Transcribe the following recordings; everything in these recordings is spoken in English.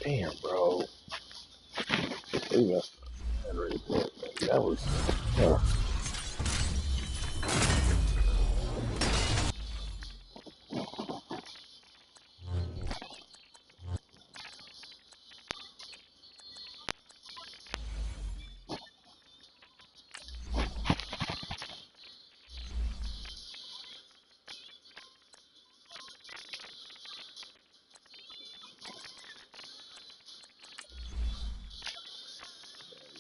Damn, bro. They messed up that right there. That was.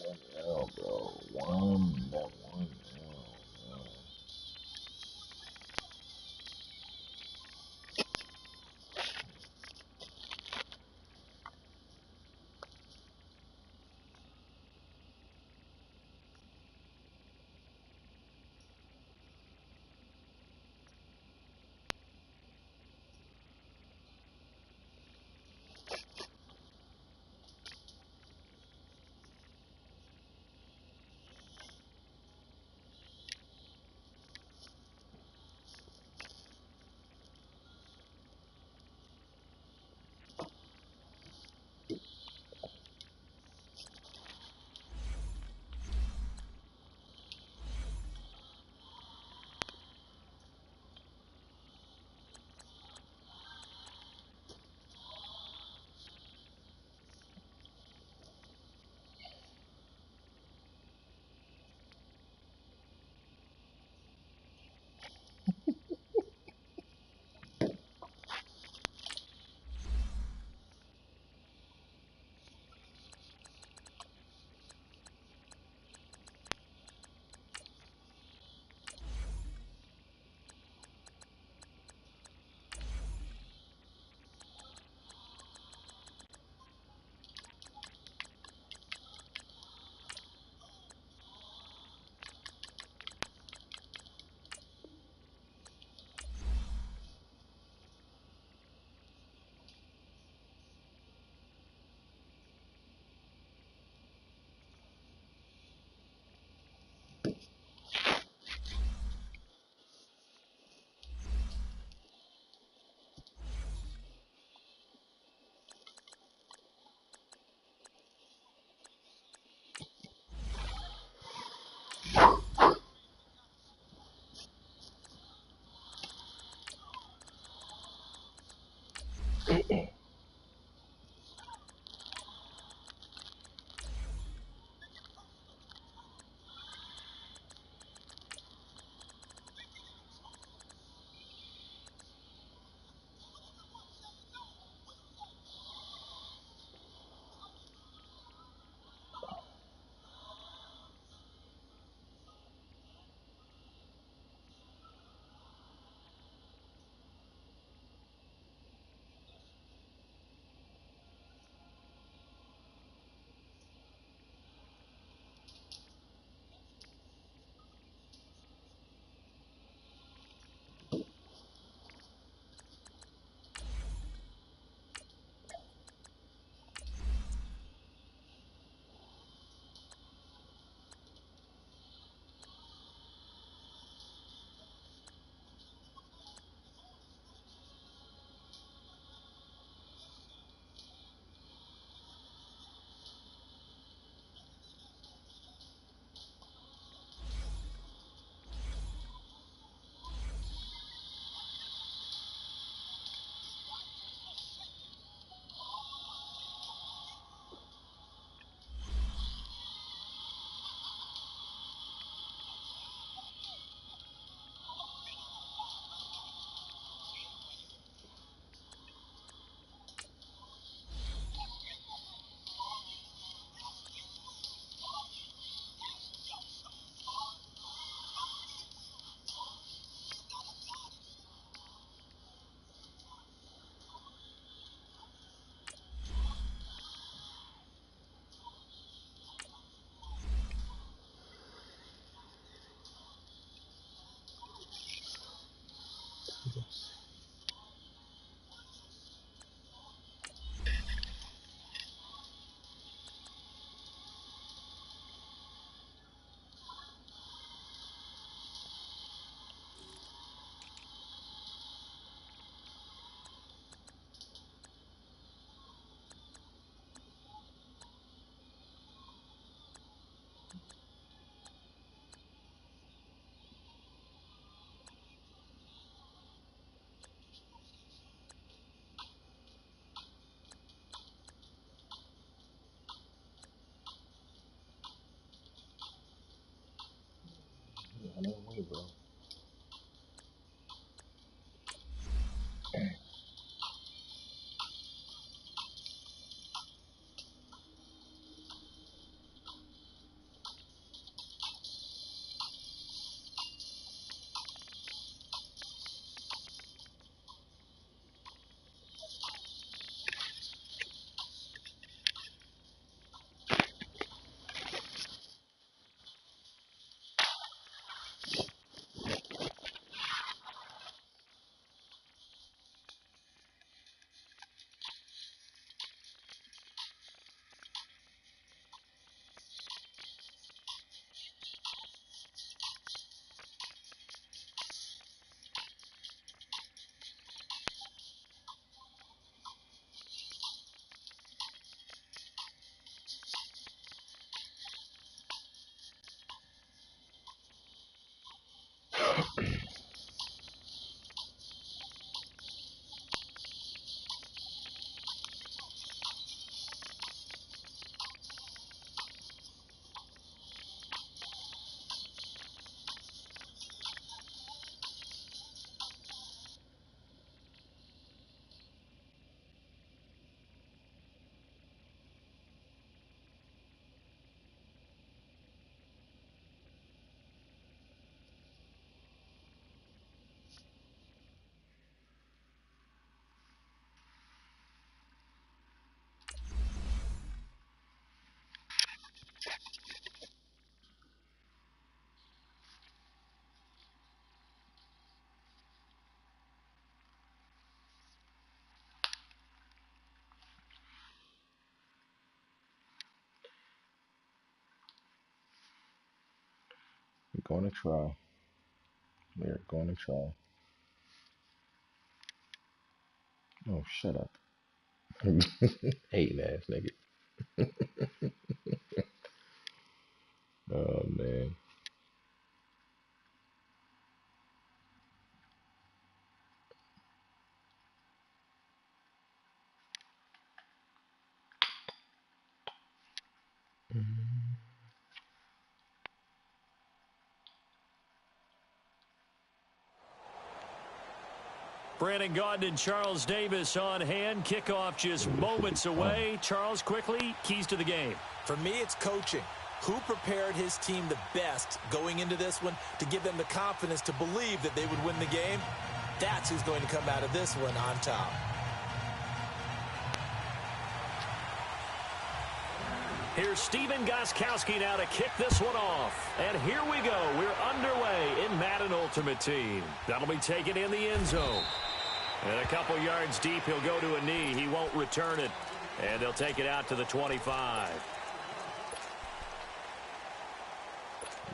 One L, bro. That one on that way, bro. We're going to try. We're going to try. Oh, shut up. Hating ass nigga. Oh, man. Brandon Gaudin and Charles Davis on hand. Kickoff just moments away. Charles, quickly, keys to the game. For me, it's coaching. Who prepared his team the best going into this one to give them the confidence to believe that they would win the game? That's who's going to come out of this one on top. Here's Steven Gostkowski now to kick this one off. And here we go. We're underway in Madden Ultimate Team. That'll be taken in the end zone. And a couple yards deep, he'll go to a knee. He won't return it. And they'll take it out to the 25.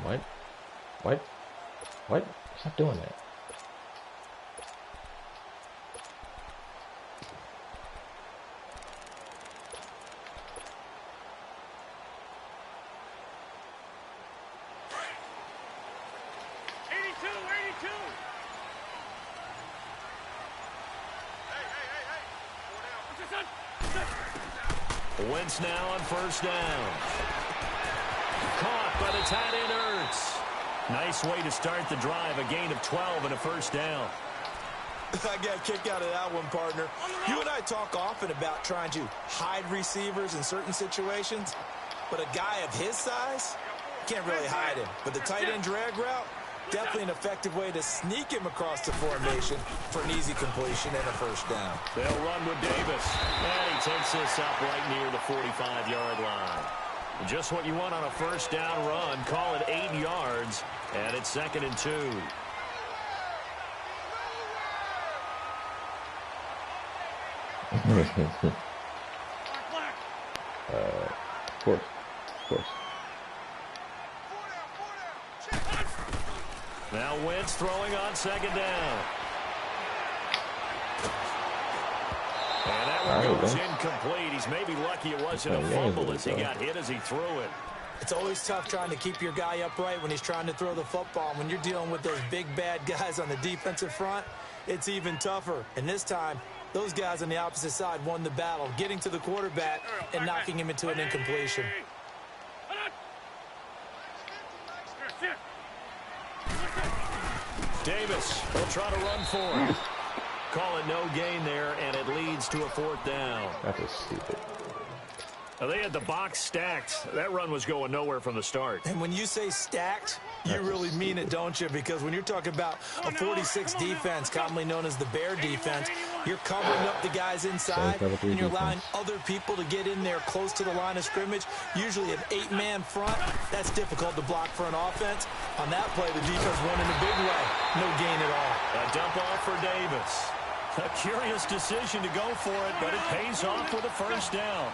What? What? What? Stop doing that. Wentz now on first down. Caught by the tight end Ertz. Nice way to start the drive. A gain of 12 and a first down. I got a kick out of that one, partner. You and I talk often about trying to hide receivers in certain situations, but a guy of his size, can't really hide him. But the tight end drag route, definitely an effective way to sneak him across the formation for an easy completion and a first down. They'll run with Davis. And he takes this up right near the 45-yard line. Just what you want on a first down run. Call it 8 yards, and it's 2nd and 2. Of course. Of course. Now Wentz throwing on 2nd down. And that one goes incomplete. He's maybe lucky it wasn't a fumble as he got hit as he threw it. It's always tough trying to keep your guy upright when he's trying to throw the football. When you're dealing with those big, bad guys on the defensive front, it's even tougher. And this time, those guys on the opposite side won the battle, getting to the quarterback and knocking him into an incompletion. Davis will try to run for it. Call it no gain there, and it leads to a 4th down. That is stupid. Now, they had the box stacked. That run was going nowhere from the start. And when you say stacked, you really mean it, don't you? Because when you're talking about a 46 defense, commonly known as the bear defense, you're covering up the guys inside, and you're allowing other people to get in there close to the line of scrimmage. Usually an 8-man front. That's difficult to block for an offense. On that play, the defense won in a big way. No gain at all. A dump off for Davis. A curious decision to go for it, but it pays off with a 1st down.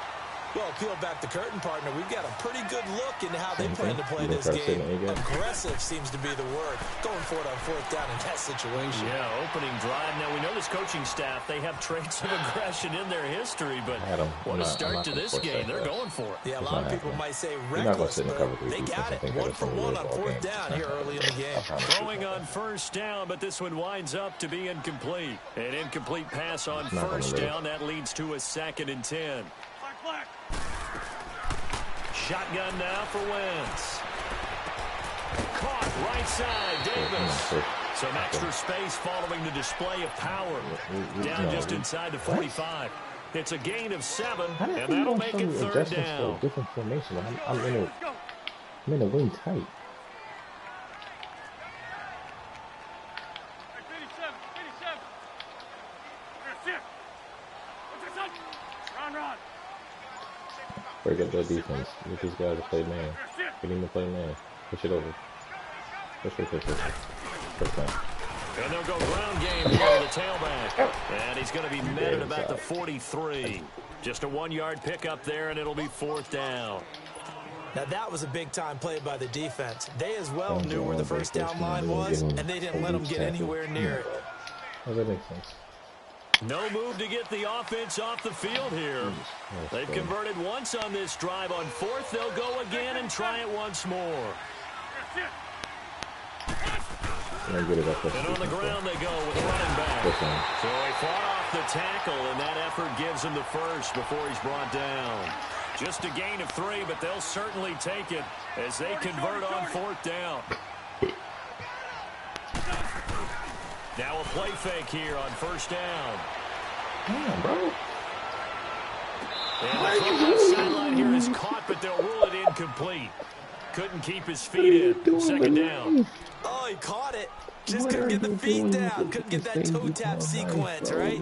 Well, peel back the curtain, partner. We've got a pretty good look into how they plan to play this game. Aggressive seems to be the word. Going for it on 4th down in that situation. Yeah, opening drive. Now, we know this coaching staff, they have traits of aggression in their history, but what a start to this game. They're going for it. Yeah, a lot of people might say reckless, but they got it. 1 for 1 on 4th down here early in the game. Throwing on 1st down, but this one winds up to be incomplete. An incomplete pass on 1st down. That leads to a 2nd and 10. Shotgun now for Wentz. Caught right side, Davis. Some extra space following the display of power. Down just inside the 45. It's a gain of 7, and that'll make it 3rd down. Different formation. I'm in a wing tight. Break up that defense. Get these guys to play man. Get him to play man. Push it over. Push. First down. And they'll go ground game here with the tailback. And he's going to be met at about the 43. Just a 1-yard pickup there, and it'll be 4th down. Now, that was a big-time play by the defense. They as well knew where the 1st down line was, and they didn't let them get anywhere near it. Oh, that makes sense. No move to get the offense off the field here. They've converted once on this drive. On 4th, they'll go again and try it once more. And on the ground they go with running back. So he fought off the tackle, and that effort gives him the 1st before he's brought down. Just a gain of 3, but they'll certainly take it as they convert on 4th down. Now a play fake here on 1st down. Damn, bro. And the sideline here is caught, but they'll rule it incomplete. Couldn't keep his feet in. 2nd down. Oh, he caught it. Just couldn't get the feet down. Couldn't get that toe tap sequence, right?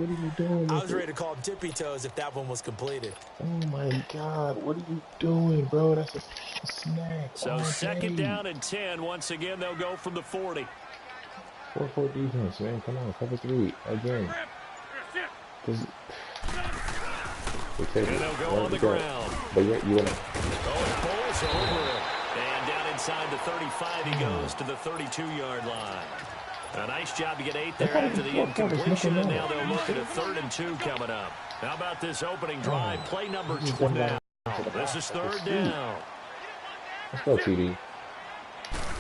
I was ready to call him tippy toes if that one was completed. Oh, my God. What are you doing, bro? That's a snack. So 2nd down and 10. Once again, they'll go from the 40. 4-4 defense, man. Come on. Cover 3 again. And they'll go on the ground. But you want to... Oh, it pulls over it. And down inside the 35, he goes to the 32-yard line. A nice job to get 8 there after the incompletion, and now they'll look at a 3rd and 2 coming up. How about this opening drive? Play number 12 now. This is 3rd down. Let's go, TD.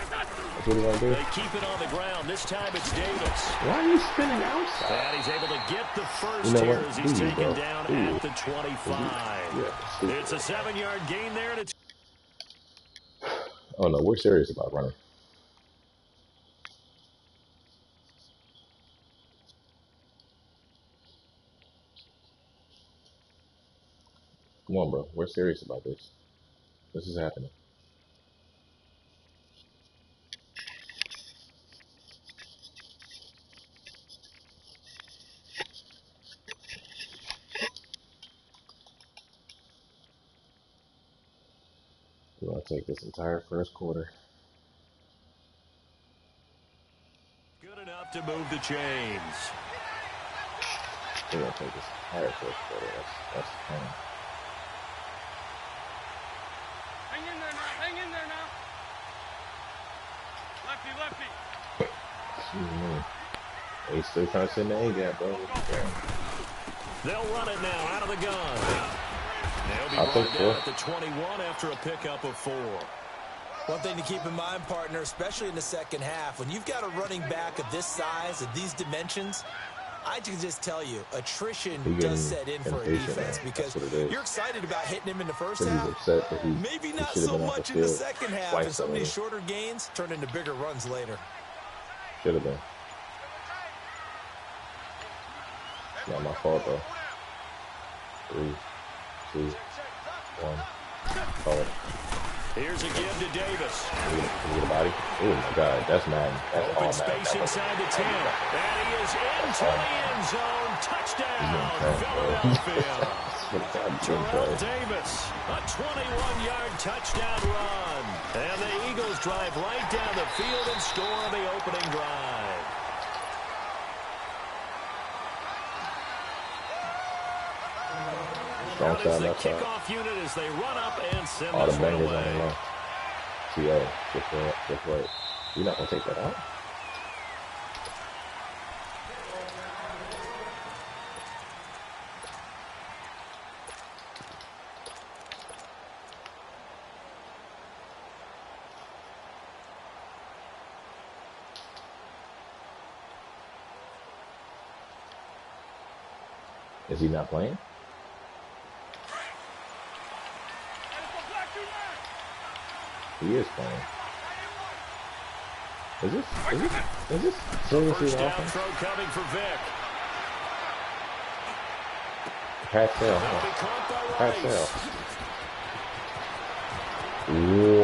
That's what he want to do. They keep it on the ground. This time it's Davis. Why are you spinning outside? And he's able to get the 1st here as he's taken down at the 25. It's a 7-yard gain there, and it's... Oh, no, we're serious about running. Come on, bro. We're serious about this. This is happening. We're going to take this entire 1st quarter. Good enough to move the chains. We're going to take this entire 1st quarter. That's the plan. Hang in there now. Lefty. Excuse me. He's still trying to send the A-gap, bro. They'll run it now out of the gun. They'll be brought down at the 21 after a pickup of 4. One thing to keep in mind, partner, especially in the 2nd half, when you've got a running back of this size, of these dimensions, I can just tell you, attrition does set in for a defense because you're excited about hitting him in the 1st half. Maybe not so much in the 2nd half, and some of these shorter gains turn into bigger runs later. Should have been. Not my fault, though. 3, 2, 1. Call it. Here's a give to Davis. Can we get a body? Oh my God, that's Madden. That's Open all space Madden. inside the 10. And he is into the end zone. Touchdown, Philadelphia. Terrell Davis, a 21-yard touchdown run. And the Eagles drive right down the field and score on the opening drive. Strong side, left side. Kickoff unit as they run up and send All the this one bangers on away. the left. TA, just right. You're not gonna take that out. Is he not playing? He is playing. Is this seriously First the down offense? throw coming for Vic. Pass That'll sale. be caught by Pass Rice. sale.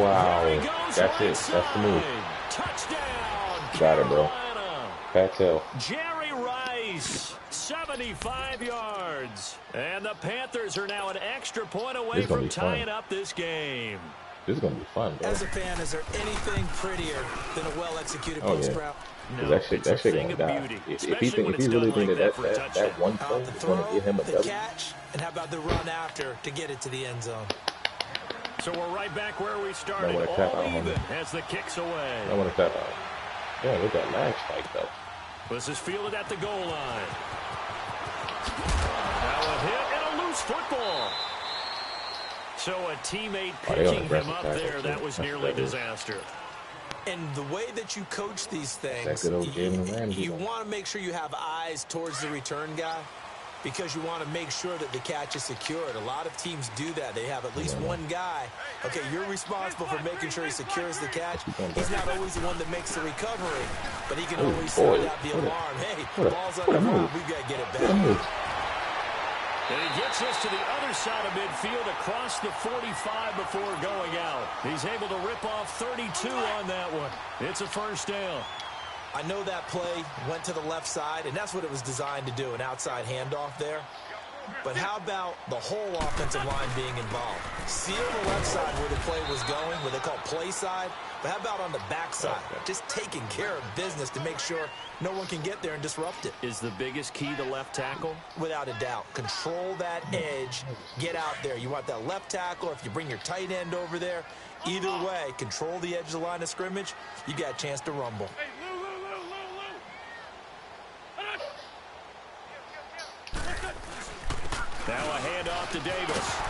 Wow. There he goes That's right it. That's the move. side. Touchdown, Got it, bro. Carolina. Pass sale. Jerry Rice, 75 yards. And the Panthers are now an extra point away This is gonna from be fun. tying up this game. This is gonna be fun, bro. As a fan, is there anything prettier than a well-executed Oh, post yeah. route? Cause No, that shit it's a thing gonna of die. beauty, If he especially when it's really done think like that for a that touchdown. one play The is gonna throw, get him a the W, catch, and how about the run after to get it to the end zone? So we're right back where we started, wanna tap all out on even it. as the kick's away. I want to tap out. Yeah, look at that lag spike though. This is fielded at the goal line. Now a hit and a loose football. So a teammate Oh, they on picking him aggressive up tackle, there, too. that was That's nearly what that is. disaster. And the way that you coach these things, That good old Jalen Ramsey. you want to make sure you have eyes towards the return guy because you want to make sure that the catch is secured. A lot of teams do that. They have at least one guy. Okay, you're responsible for making sure he secures the catch. He's not always the one that makes the recovery, but he can always sound out the alarm. Hey, ball's on the ground. We've got to get it back. And he gets us to the other side of midfield across the 45 before going out. He's able to rip off 32 on that one. It's a first down. I know that play went to the left side, and that's what it was designed to do, an outside handoff there. But how about the whole offensive line being involved? Seal the left side where the play was going, what they call play side. But how about on the back side? Just taking care of business to make sure no one can get there and disrupt it. Is the biggest key the left tackle? Without a doubt. Control that edge. Get out there. You want that left tackle, or if you bring your tight end over there, either way, control the edge of the line of scrimmage, you got a chance to rumble. Now a handoff to Davis.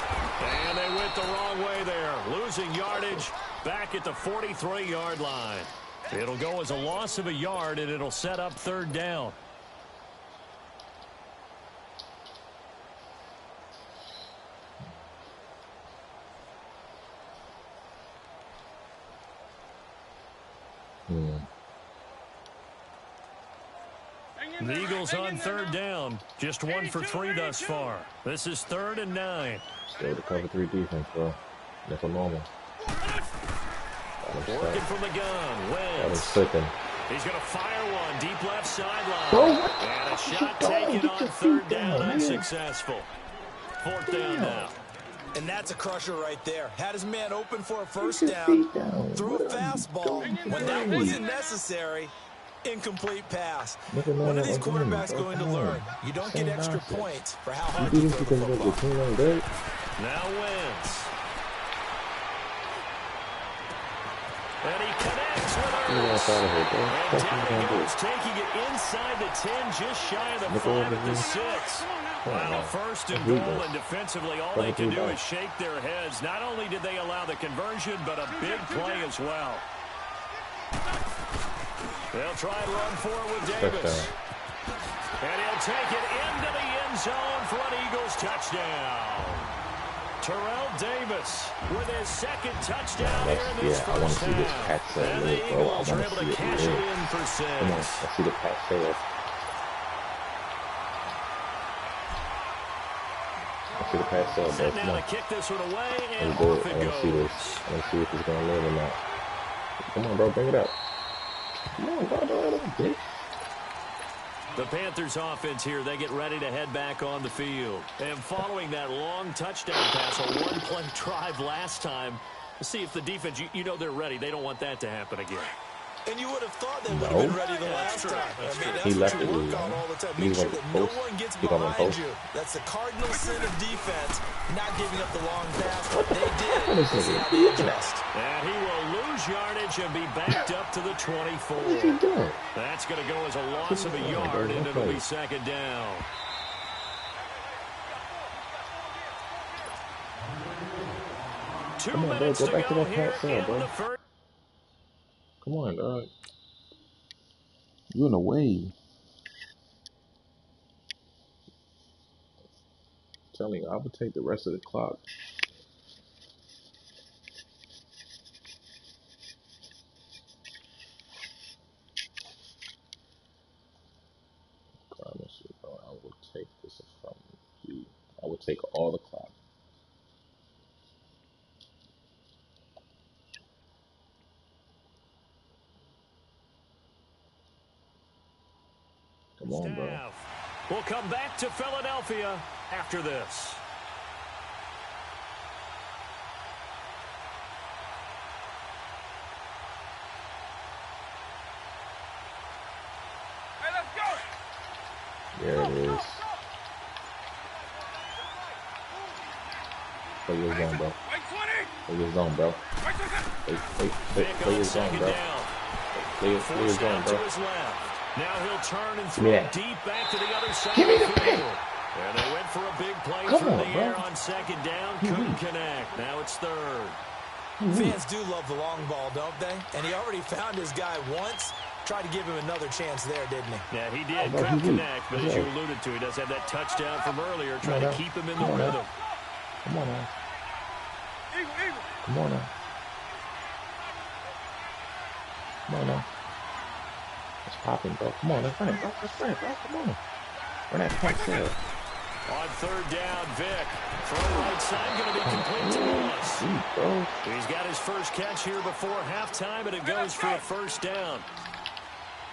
And they went the wrong way there. Losing yardage back at the 43-yard line. It'll go as a loss of a yard, and it'll set up third down. The Eagles on third down. Just 1 for 3 thus far. This is 3rd and 9. Still the cover 3 defense, bro. That's a normal. Working from the gun. Wentz. Slipping. He's going to fire one deep left sideline. Bro, And a shot taken on third down, unsuccessful. 4th down now. And that's a crusher right there. Had his man open for a first down. Threw a fastball. When that wasn't necessary, incomplete pass. One of these quarterbacks going to learn. You don't get extra points for how hard you throw the football. Now Wentz. And he connects with her. And down he goes, taking it inside the 10, just shy of the 5 at the 6. Wow, first and goal, and defensively all they can do is shake their heads. Not only did they allow the conversion, but a big play as well. They'll try and run for it with Davis. And he'll take it into the end zone for an Eagles touchdown. Terrell Davis with his 2nd touchdown here in this first half. And the Eagles are able to cash it in for 6. Come on, let's see the pass fail. see the pass up, bro. Set Come now on. to kick this one away, and Let's do off it. I it want to see this. goes. I want to see if it's going to live or not. Come on, bro. Bring it up. Come on, bro. Don't let him bitch. The Panthers offense here, they get ready to head back on the field. And following that long touchdown pass, a one-play drive last time, see if the defense, you know they're ready. They don't want that to happen again. And you would have thought they would have been ready the last time. I mean, He that's left what it you loose, work on man. all the time. He Make sure went that no post. one gets He got one behind post. you. That's the cardinal sin of defense, not giving up the long pass. They What did. is Let's see this? how they adjust. And he will lose yardage and be backed up to the 24. What is he doing? That's going to go as a loss of a yard, and it'll be second down. Come on, bro. Go back to that pass here up, bro. in the first. Come on, dog. You in the way. I'm telling you, I would take the rest of the clock. I promise you, bro. I will take this from you. I would take all the clock. Come on, bro. We'll come back to Philadelphia after this. There it is. Play your zone, bro. Play your zone, bro. Play your zone, bro. Play your zone, bro. Now he'll turn and Give me throw that. deep back to the other side Give me of the the pick. field. And they went for a big play Come through on, the bro. air on second down. Couldn't connect. Now it's third. Fans do love the long ball, don't they? And he already found his guy once. Tried to give him another chance there, didn't he? Yeah, he did. Oh, bro, Couldn't he did. connect, but as you alluded to, he does have that touchdown from earlier, trying to keep him in the rhythm. Come on now. Come on now. Come on now. It's popping, bro. Come on, let's run it, bro. Let's run it, bro. Come on. Run that pass up. On third down, Vic. Throw right side, going to be complete to Moss. Bro. He's got his first catch here before halftime, and it goes for a first down.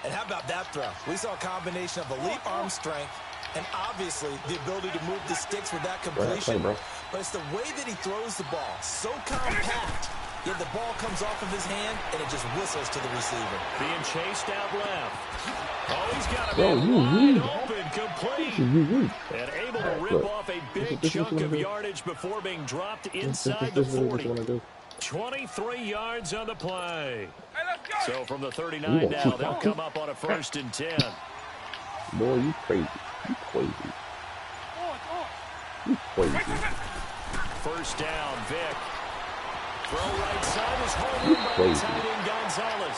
And how about that throw? We saw a combination of elite arm strength and obviously the ability to move the sticks with that completion. Bro. But it's the way that he throws the ball. So compact. Yet the ball comes off of his hand and it just whistles to the receiver. Being chased out left. Oh, he's got Bro, him you wide weak. open, complete. You And able to rip Look, off a big this is chunk what of I do. yardage before being dropped inside the This is what 40. I want to do. 23 yards on the play. So from the 39 You now, keep they'll talking. come up on a 1st and 10. Boy, you crazy. You crazy. You crazy. First down, Vic. Throw right side is home by the Crazy. tight end Gonzalez.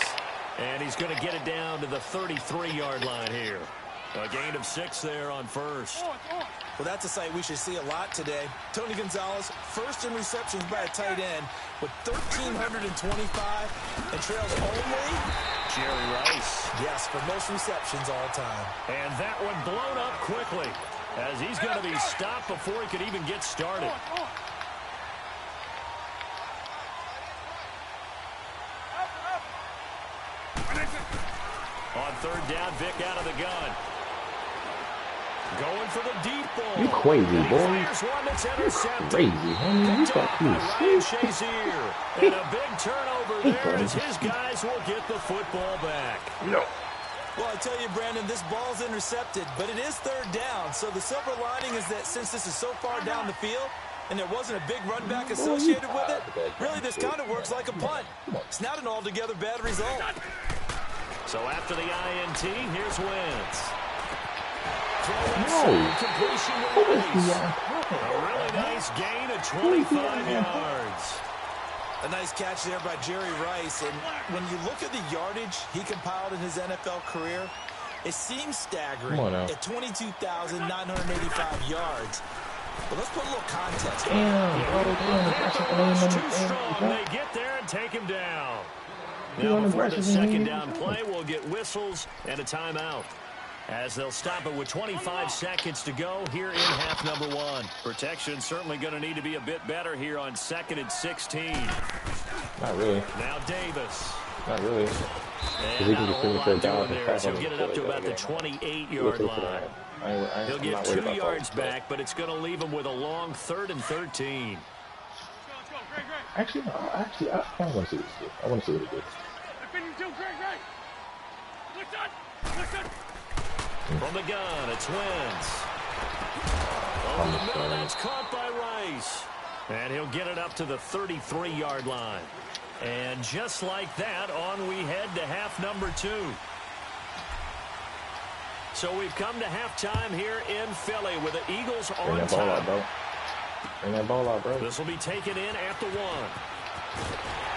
And he's going to get it down to the 33-yard line here. A gain of 6 there on first. Well, that's a sight we should see a lot today. Tony Gonzalez, first in receptions by a tight end with 1,325 and trails only Jerry Rice. yes, for most receptions all time. And that one blown up quickly as he's going to be stopped before he could even get started. On third down, Vic out of the gun. Going for the deep ball. You crazy, boy. Fires one that's intercepted. Crazy, homie. You Picked up got by Ryan you. Shazier. And a big turnover there as his guys will get the football back. No. Well, I tell you, Brandon, this ball's intercepted, but it is third down. So the silver lining is that since this is so far down the field and there wasn't a big run back associated with it, really this kind of works like a punt. It's not an altogether bad result. So after the INT, here's Wentz. Throw No. inside, completion to What is Rice. the A really nice gain of 25 yards. A nice catch there by Jerry Rice. And when you look at the yardage he compiled in his NFL career, it seems staggering Come on now. at 22,985 yards. But let's put a little context. Damn, bro. It's too strong. They get there and take him down. Now before the second down play, we'll get whistles and a timeout. As they'll stop it with 25 seconds to go here in half number 1. Protection certainly going to need to be a bit better here on 2nd and 16. Not really. Now Davis. Not really. And not a whole lot doing there. So he'll get it up to about the 28-yard line. He'll get 2 yards back, but it's going to leave him with a long 3rd and 13. Actually, no. I want to see what he did. I want to see what he did. From the gun, it's Wentz. Over the middle, that's caught by Rice. And he'll get it up to the 33-yard line. And just like that, on we head to half number 2. So we've come to halftime here in Philly with the Eagles on top. Bring that ball out, bro. Bring that ball out, bro. This will be taken in at the 1.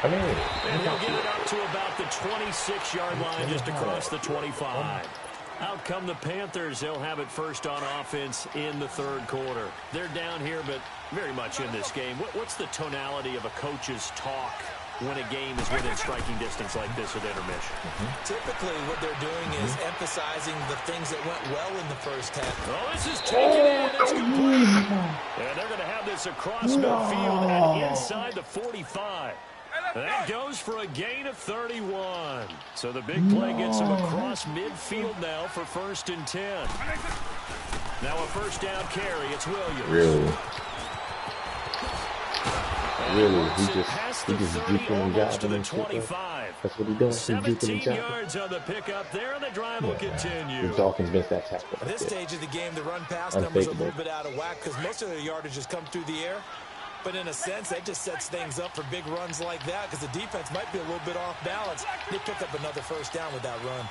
Come in. And he'll get it up to about the 26-yard line, just across the 25. Out come the Panthers. They'll have it first on offense in the 3rd quarter. They're down here, but very much in this game. What's the tonality of a coach's talk when a game is within striking distance like this at intermission? Typically, what they're doing is emphasizing the things that went well in the first half. Oh, this is taken in. It's complete. And they're going to have this across midfield and inside the 45. That goes for a gain of 31. So the big play gets him across midfield now for 1st and 10. Now a first down carry. It's Williams. Really? Really? He just juking guys to the 25. That's what he does. 17 yards on the pickup there, and the drive will continue. The Dolphins missed that tackle. At this stage of the game, the run-pass numbers are a little bit out of whack because most of their yardage has come through the air. But in a sense, that just sets things up for big runs like that because the defense might be a little bit off balance. They pick up another first down with that run.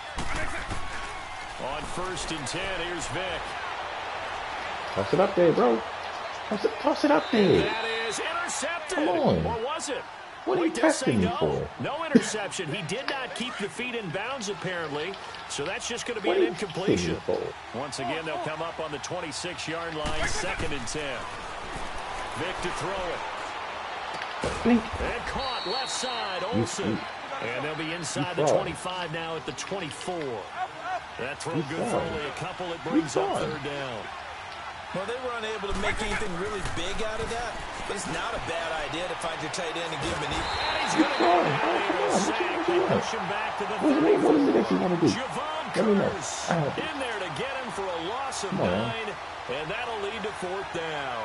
On 1st and 10, here's Vic. Toss it up there, bro. Toss it up there. That is intercepted. Come on. Or was it? What are you testing me for? No interception. He did not keep the feet in bounds, apparently. So that's just going to be an incompletion. Once again, they'll come up on the 26-yard line, 2nd and 10. Vic to throw it. And caught left side, Olsen. And they'll be inside the 25 now at the 24. That throw good for only a couple. It brings up 3rd down. Well, they were unable to make anything really big out of that, but it's not a bad idea to find your tight end and give him an equal. And he's going to go down a sack. They push him back to the 34. What is it that you want to do? Javon Curse in there to get him for a loss of 9, and that'll lead to 4th down.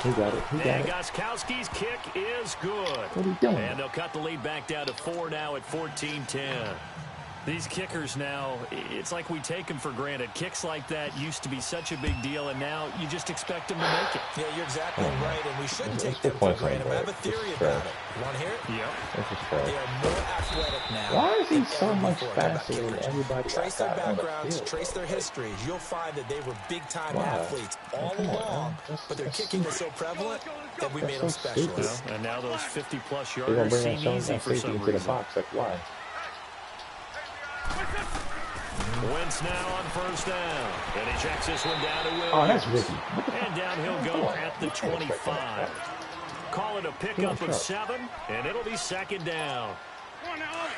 He got it. And Gostkowski's kick is good. What are you doing? And they'll cut the lead back down to 4 now at 14-10. These kickers now, it's like we take them for granted. Kicks like that used to be such a big deal, and now you just expect them to make it. Yeah, you're exactly right, and we shouldn't take them for granted. I have a theory about it. You want to hear it? Yep. They are more athletic now. Why is he so much faster than everybody? Trace their backgrounds, trace their histories. You'll find that they were big-time athletes all along, but their kicking was so prevalent that we made them specialists. And now those 50-plus yarders seem easy for some reason. The box, like why? Wentz now on 1st down. And he checks this one down to Williams. Oh, that's risky. And down he'll go at the 25. Call it a pickup of 7, and it'll be 2nd down.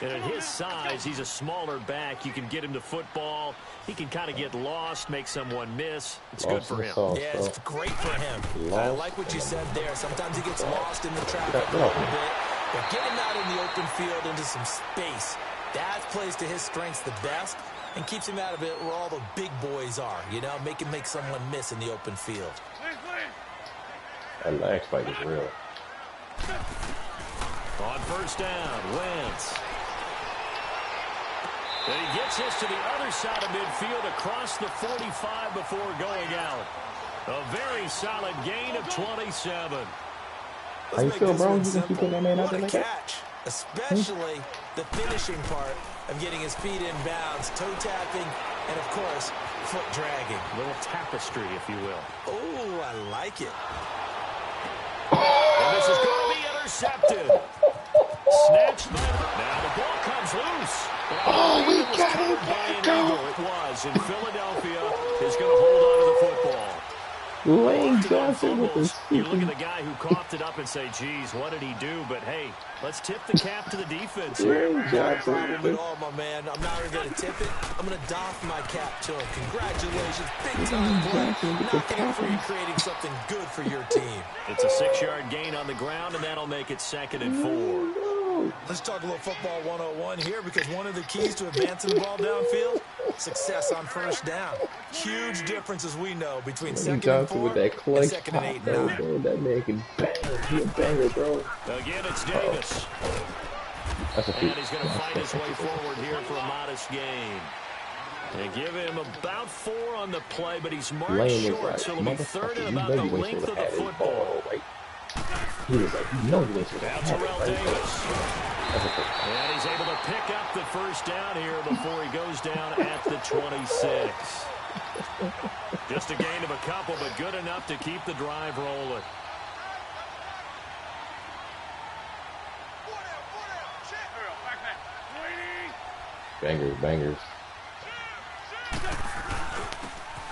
And at his size, he's a smaller back. You can get him to football. He can kind of get lost, make someone miss. It's good for him. Yeah, it's great for him. I like what you said there. Sometimes he gets lost in the traffic a little bit. But get him out in the open field into some space. That plays to his strengths the best and keeps him out of it where all the big boys are, you know, make him make someone miss in the open field. That lag spike is real. On 1st down, Wentz. And he gets this to the other side of midfield across the 45 before going out. A very solid gain of 27. How you feel, bro? You can keep that man out there like that? Especially the finishing part of getting his feet in bounds, toe tapping, and of course, foot dragging. A little tapestry, if you will. Oh, I like it. And this is going to be intercepted. Snatched by now the ball comes loose. Oh, we got it. By an Eagle it was, and Philadelphia is going to hold on to the football. Lane Johnson with the You look at the guy who coughed it up and say, geez, what did he do? But, hey, let's tip the cap to the defense here. Lane No Johnson. problem at all, my man. I'm not even going to tip it. I'm going to doff my cap to him. Congratulations. Big time play. Knocking it free, creating something good for your team. It's a 6-yard gain on the ground, and that'll make it 2nd and 4. Let's talk a little football 101 here, because one of the keys to advancing the ball downfield, success on first down. Huge difference, as we know, between 2nd and 4 with that and 2nd and 8 and 9. Bro, that man can bang. He a banger, bro. Again, it's Davis. That's a And he's going to fight his way forward here for a modest gain. They give him about 4 on the play, but he's marked short, so it'll be 3rd and about the length of the football. He was like, he ain't supposed to Now have Terrell it, Davis. right? And he's able to pick up the first down here before he goes down at the 26. Just a gain of a couple, but good enough to keep the drive rolling. Bangers.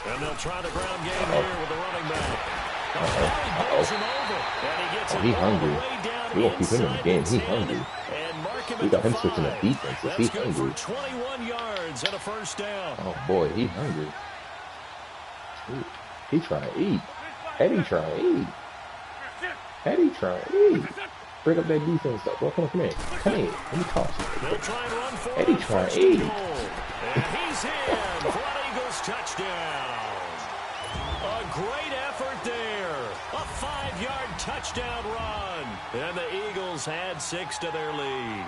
And they'll try the ground game here with the running back. He blows him over, and he gets He hungry. way down We won't keep him in the game. He inside hungry. and mark him We at got the him switching to 5. defense. He That's good hungry. for 21 yards and a first down. Oh boy, he hungry. He trying to eat. Eddie trying to eat. Break up that defense stuff. Well, come here. Come here. Let me talk to you. They'll try and run for Eddie it. trying First to and eat. goal. And he's in for an Eagles touchdown. A great effort there. A 5-yard touchdown run. And the Eagles had 6 to their lead.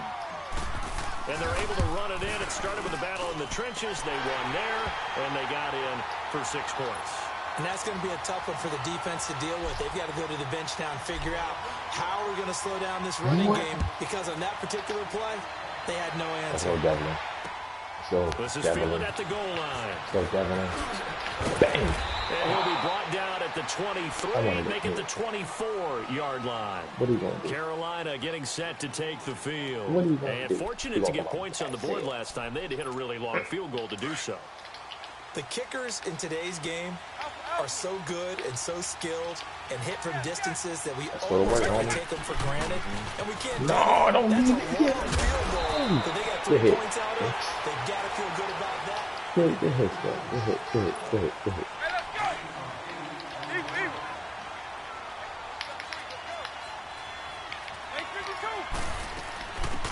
And they're able to run it in. It started with a battle in the trenches. They won there, and they got in for 6 points. And that's going to be a tough one for the defense to deal with. They've got to go to the bench now and figure out how we're going to slow down this running game, because on that particular play, they had no Let's answer. go, Devlin. Let's go, This is Devlin. fielded at the goal line. Let's go, Devlin. Bang! And he'll be brought down at the 23, make it the 24-yard line. What are you going to do? Carolina getting set to take the field. What are you gonna And do? fortunate to get points on the board last time. They had to hit a really long field goal to do so. The kickers in today's game are so good and so skilled and hit from distances that we almost have to take them for granted. And we can't do No, it. don't That's a do long it. field goal that they got 3 Good hit. points out of. They've got to feel good about that. Good hit, bro. Good hit.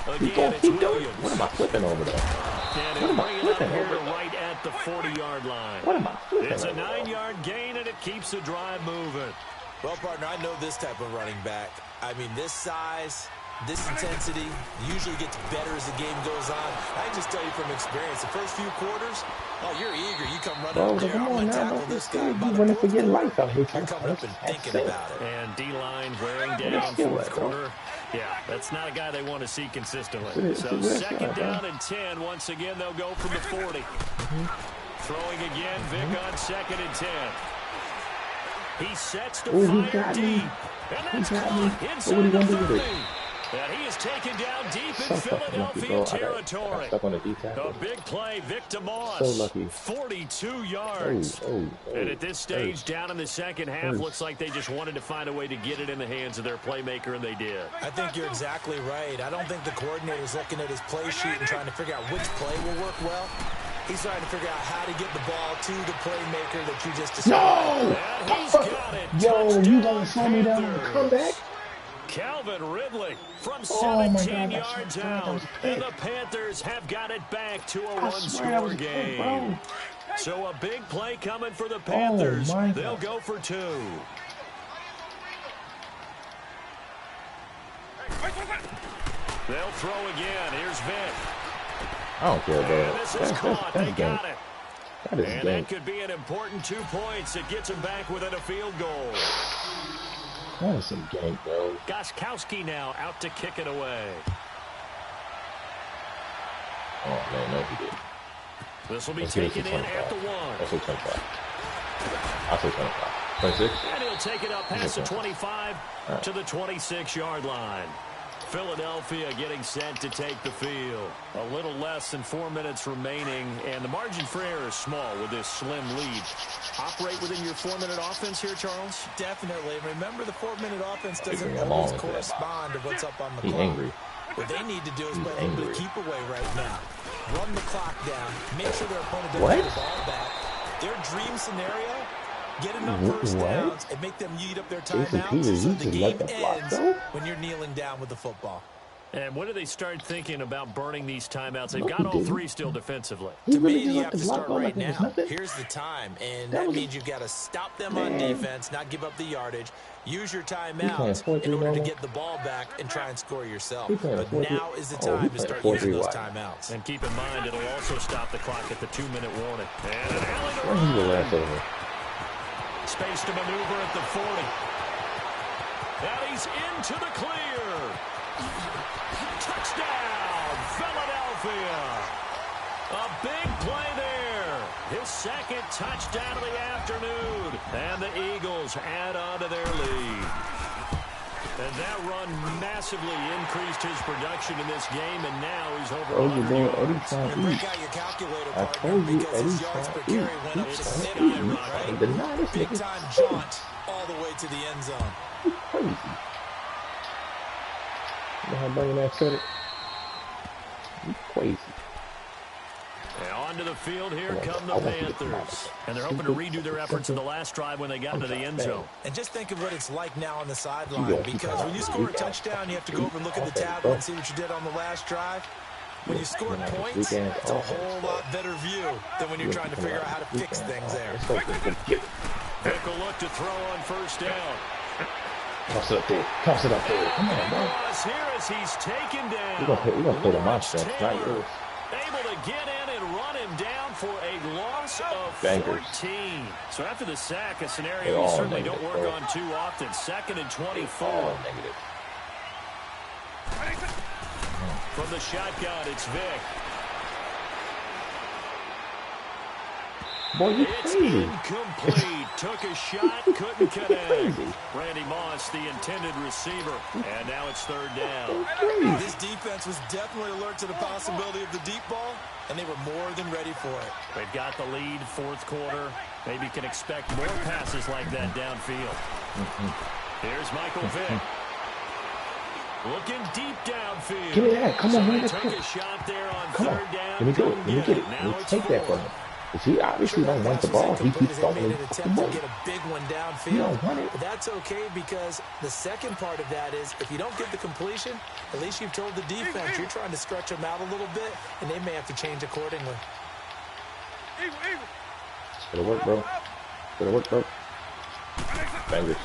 Again, it's Williams. What am I flipping over there? And he'll bring it up here right at the 40-yard line. What am I flipping It's a over there? 9-yard gain, and it keeps the drive moving. Well, partner, I know this type of running back. I mean, this size, this intensity usually gets better as the game goes on. I can just tell you from experience, the first few quarters, oh, you're eager. You come running up there. Come I'm on going to now. tackle this guy. By You the want to fourth forget quarter, life out here. you're coming up and thinking about it. And D-line wearing down fourth quarter. Yeah, that's not a guy they want to see consistently. So second down and 10. Once again, they'll go from the 40. Throwing again, Vic on 2nd and 10. He sets to fire deep. And that's caught inside the 30. And he is taken down deep in Philadelphia territory. A big play, Victor Moss. So lucky. 42 yards. And at this stage, down in the second half, looks like they just wanted to find a way to get it in the hands of their playmaker, and they did. I think you're exactly right. I don't think the coordinator's looking at his play sheet and trying to figure out which play will work well. He's trying to figure out how to get the ball to the playmaker that you just described. And he's got it. Yo, you gonna slow me down and come back? Calvin Ridley from 17 yards out. And the Panthers have got it back to a one-score game. So a big play coming for the Panthers. They'll go for 2. They'll throw again. Here's Vic. I don't care, bro. And this is caught. They got it. That is And game. that could be an important 2 points. It gets him back within a field goal. That is some game, bro. Gostkowski now out to kick it away. Oh, man, no, he did. This will be Let's give it taken to in 25. at the 1. I'll say 25. I'll say 25. 26? And he'll take it up past the 25 to the 26-yard line. Philadelphia getting set to take the field. A little less than 4 minutes remaining, and the margin for error is small with this slim lead. Operate within your 4-minute offense here, Charles? Definitely. Remember, the 4-minute offense doesn't always correspond to what's up on the clock. Angry. What they need to do is play a little bit of keep away right now. Run the clock down. Make sure their opponent doesn't get the ball back. Their dream scenario, get enough first downs and make them eat up their timeouts so the game ends when you're kneeling down with the football. And when do they start thinking about burning these timeouts? They've got all three still defensively. To me, you have to start right now. Here's the time, and that means you've got to stop them on defense, not give up the yardage. Use your timeouts in order to get the ball back and try and score yourself. But now is the time to start using those timeouts. And keep in mind, it'll also stop the clock at the 2-minute warning. And an alley to run. Space to maneuver at the 40. And he's into the clear. Touchdown, Philadelphia. A big play there. His second touchdown of the afternoon. And the Eagles add on to their lead. And that run massively increased his production in this game, and now he's over 100 yards. And break out your calculator, partner, because his yards per carry went up significantly, right? Big-time jaunt all the way to the end zone. Crazy. You know how Bernie Mac said it? You crazy. And onto the field, here come the Panthers. And they're hoping to redo their efforts in the last drive when they got into the end zone. And just think of what it's like now on the sideline, because when you score a touchdown, you have to go over and look at the tablet and see what you did on the last drive. When you scored points, it's a whole lot better view than when you're trying to figure out how to fix things there. Pick a look to throw on first down. Toss it up there. Toss it up there. Come on, bro. Here as he's taken down. We're gonna play the monster. Right here. Able to get in and run him down for a loss of 14. So after the sack, a scenario you certainly don't work on too often. 2nd and 24. From the shotgun, it's Vic. Boy, you it's crazy. Incomplete. Took a shot, couldn't connect. Randy Moss, the intended receiver. And now it's 3rd down. This defense was definitely alert to the possibility of the deep ball, and they were more than ready for it. They've got the lead, 4th quarter. Maybe can expect more passes like that downfield. Here's Michael Vick. Looking deep downfield. Give me that. Come on, man. Took a shot there on Come 3rd on. down. Let me do it. Let me get it. Let me take that from him. Because he obviously don't want the ball. He keeps going. Made an attempt to get a big one downfield. He don't want it. But that's okay, because the second part of that is if you don't get the completion, at least you've told the defense you're trying to stretch them out a little bit, and they may have to change accordingly. It'll work, bro. It'll work, bro. Bangers.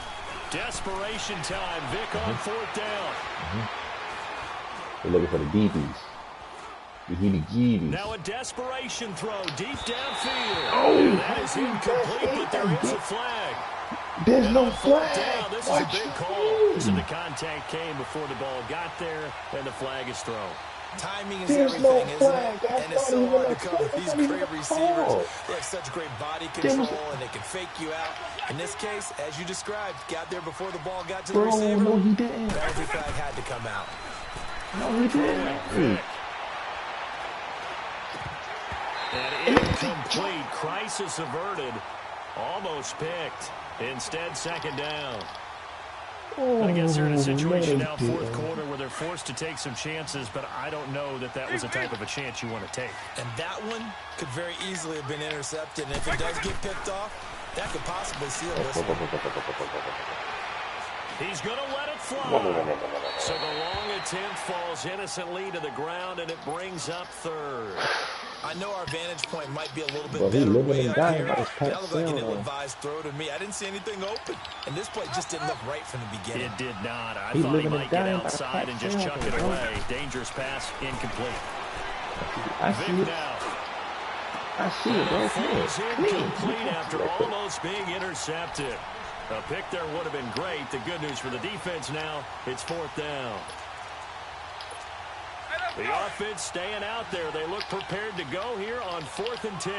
Desperation time. Vic on 4th down. They're looking for the DBs. Now a desperation throw deep downfield. Oh, that is incomplete, but there is a flag. There's no flag. Down. This is a big call. So the contact came before the ball got there, and the flag is thrown. Timing is everything, isn't it? And it's so hard to cover. These great receivers, they have such great body control, and they can fake you out. In this case, as you described, got there before the ball got to the receiver. No, he didn't. Penalty flag had to come out. No, he didn't. And incomplete. Crisis averted. Almost picked. Instead, 2nd down. I guess they're in a situation now, 4th quarter, where they're forced to take some chances, but I don't know that that was the type of a chance you want to take. And that one could very easily have been intercepted, and if it does get picked off, that could possibly seal this one. He's going to let it fly. So the long attempt falls innocently to the ground, and it brings up 3rd. I know our vantage point might be a little bit better way up here. That looked like an ill-advised throw to me. I didn't see anything open, and this play just didn't look right from the beginning. It did not. I thought he might get outside and just chuck it away. Dangerous pass, incomplete. I see it. I see it, bro. Falls incomplete after almost being intercepted. A pick there would have been great. The good news for the defense now, it's 4th down. The offense staying out there. They look prepared to go here on 4th and 10.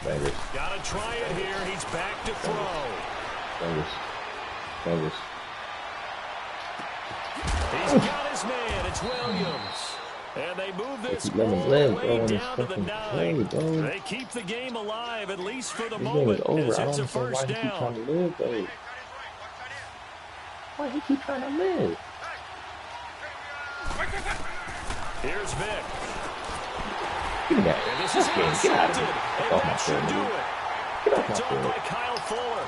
Bangers. Got to try it here. He's back to throw. Bangers. Bengals. He's got his man. It's Williams. And they move this Let him all live, the way bro. down to the Fucking 9. play, bro. They keep the game alive, at least for the This game is moment, over. as I it's don't a understand why first he keep down. trying to live, though. Why he keep trying to live? Here's Vic. Give me that. And this is Get out of here. and Get off my that should field, do nigga. it. Get off Picked my off field. by Kyle Fuller.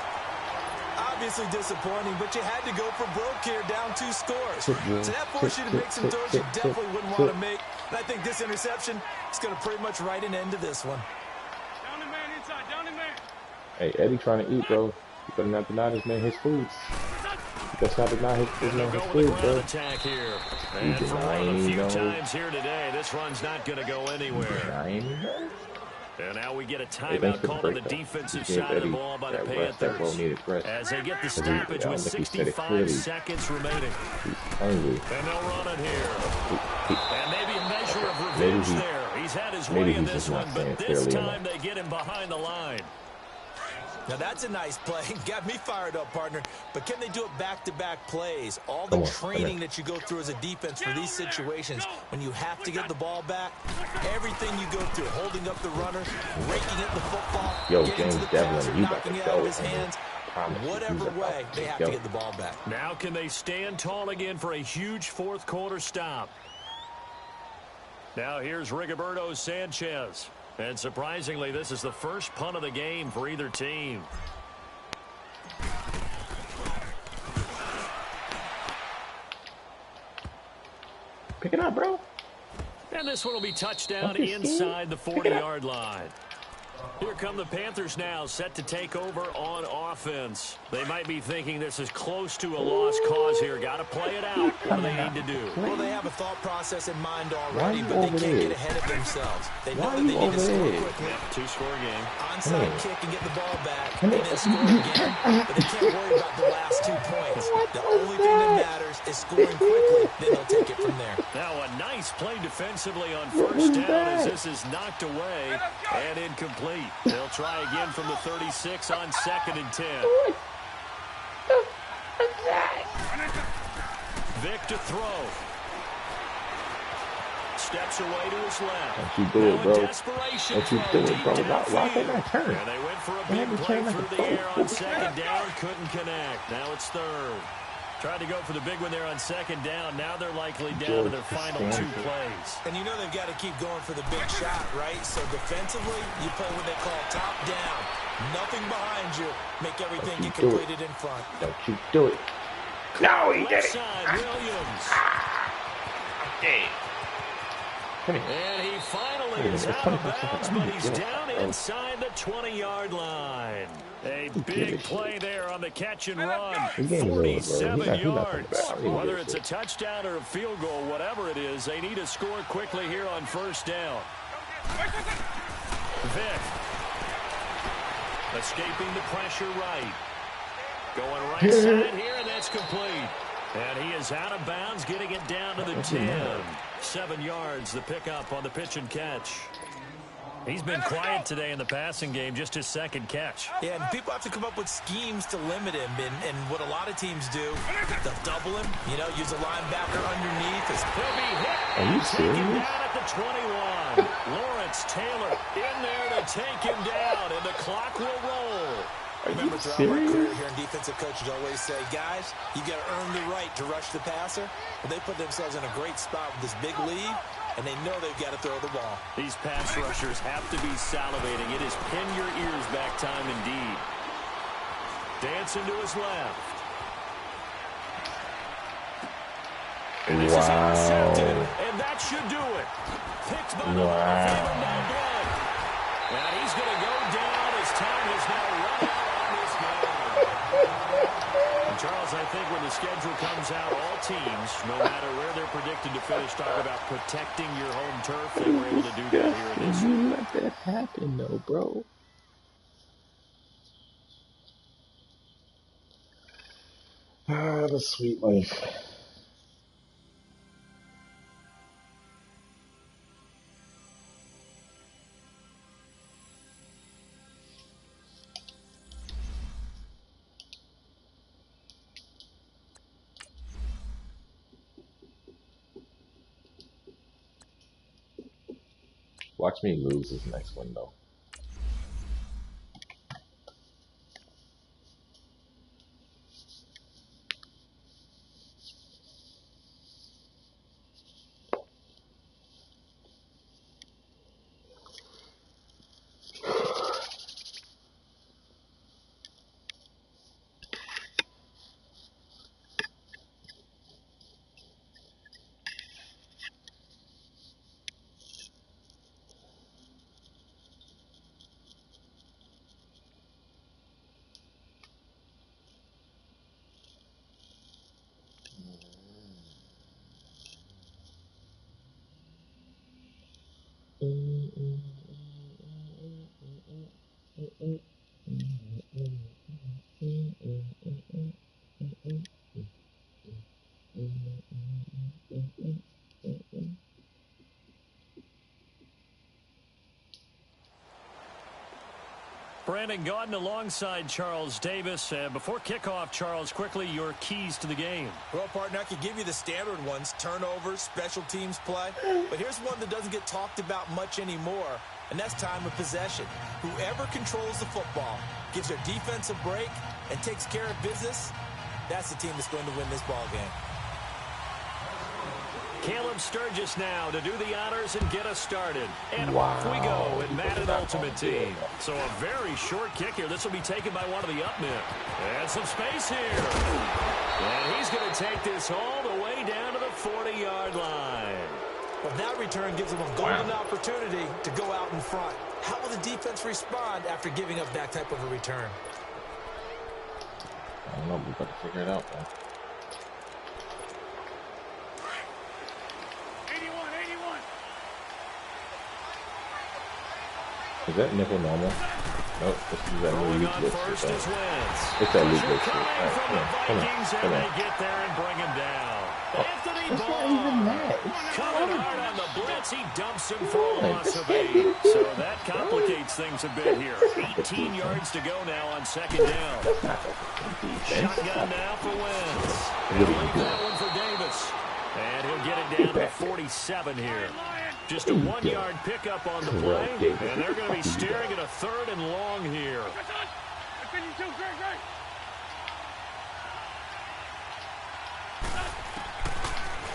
Obviously disappointing, but you had to go for broke here, down 2 scores. Tip, So that forced you to make some throws you definitely wouldn't want to make. And I think this interception is going to pretty much write an end to this one. Down the man inside, down the man. Hey, Eddie trying to eat, bro. You better not deny this man his food. You better not deny his man his Go with food, the ground bro. attack here. And for one of the few times here today, this run's not going to go anywhere. And now we get a timeout called on the defensive side of the ball by the Panthers as they get the stoppage with 65 seconds remaining. He's hungry. And they'll run it here. And maybe a measure of revenge there. He's had his way in this one, but this time they get him behind the line. Now, that's a nice play. Got me fired up, partner. But can they do it back-to-back plays? All the training that you go through as a defense for these situations, when you have to get the ball back, everything you go through, holding up the runner, raking at the football, getting to the passer, knocking it out of his hands, whatever way, they have to get the ball back. Now can they stand tall again for a huge fourth quarter stop? Now here's Rigoberto Sanchez. And surprisingly, this is the first punt of the game for either team. Pick it up, bro. And this one will be touchdown inside the 40-yard line. Here come the Panthers now, set to take over on offense. They might be thinking this is close to a lost cause here. Got to play it out. What do they need to do? Well, they have a thought process in mind already, but they can't get ahead of themselves. They know that they need to score quickly. Two-score game. Onside kick and get the ball back, and then score again. But they can't worry about the last 2 points. The only thing that matters is scoring quickly. Then they'll take it from there. Now a nice play defensively on first down as this is knocked away and incomplete. They'll try again from the 36 on 2nd and 10. Vic to throw. Steps away to his left. Don't you do it, bro. Don't you do it, bro. Why can't I turn? And they went for a big play through the air on 2nd down. Couldn't connect. Now it's 3rd. Tried to go for the big one there on 2nd down. Now they're likely down to their final 2 plays. And you know they've got to keep going for the big shot, right? So defensively, you play what they call top down. Nothing behind you. Make everything get completed in front. Don't you do it. No, he did it. Side, Williams. Damn. And he finally is out of bounds, but he's down inside the 20-yard line. A big play there on the catch and run. 47 yards. Whether it's a touchdown or a field goal, whatever it is, they need to score quickly here on first down. Vic. Escaping the pressure right. Going right side here, and that's complete. And he is out of bounds, getting it down to the 10. 7 yards, the pickup on the pitch and catch. He's been quiet today in the passing game, just his 2nd catch. Yeah, and people have to come up with schemes to limit him. And what a lot of teams do, they'll double him, use a linebacker underneath. He'll be hit. Are you serious? Taken down at the 21. Lawrence Taylor in there to take him down, and the clock will roll. Remember, throughout my career here in defensive coaches always say, guys, you got to earn the right to rush the passer. Well, they put themselves in a great spot with this big lead, and they know they've got to throw the ball. These pass rushers have to be salivating. It is pin your ears back time indeed. Dancing to his left. And this is intercepted, and that should do it. Picked by the Faber by Blood. And he's going to go down. His time has now run out on this game. And Charles, I think when the schedule comes out, all teams, no matter where they're predicted to finish, talk about protecting your home turf. They were able to do that here in this one. You let that happen, though, bro. The sweet life. Watch me lose this next window. Brandon Gaudin alongside Charles Davis. Before kickoff, Charles, quickly your keys to the game. Well, partner, I could give you the standard ones, turnovers, special teams play. But here's one that doesn't get talked about much anymore, and that's time of possession. Whoever controls the football, gives their defense a break, and takes care of business, that's the team that's going to win this ball game. Caleb Sturgis now to do the honors and get us started. And off we go in Madden Ultimate Team. So a very short kick here. This will be taken by one of the up men. And some space here. And he's going to take this all the way down to the 40-yard line. Well, that return gives them a golden opportunity to go out in front. How will the defense respond after giving up that type of a return? I don't know. We've got to figure it out, man. 81. Is that nickel normal? Nope, this is that new league glitch. It's that league glitch. Alright, come on. They get there and bring him down. Anthony It's Ball not even that. coming hard on the blitz. He dumps him for a loss of 8. So that complicates things a bit here. 18 yards to go now on second down. Shotgun now for Wentz. He'll leave that one for Davis. And he'll get it down to 47 here. Just a 1-yard pickup on the play. And they're going to be staring at a 3rd and long here.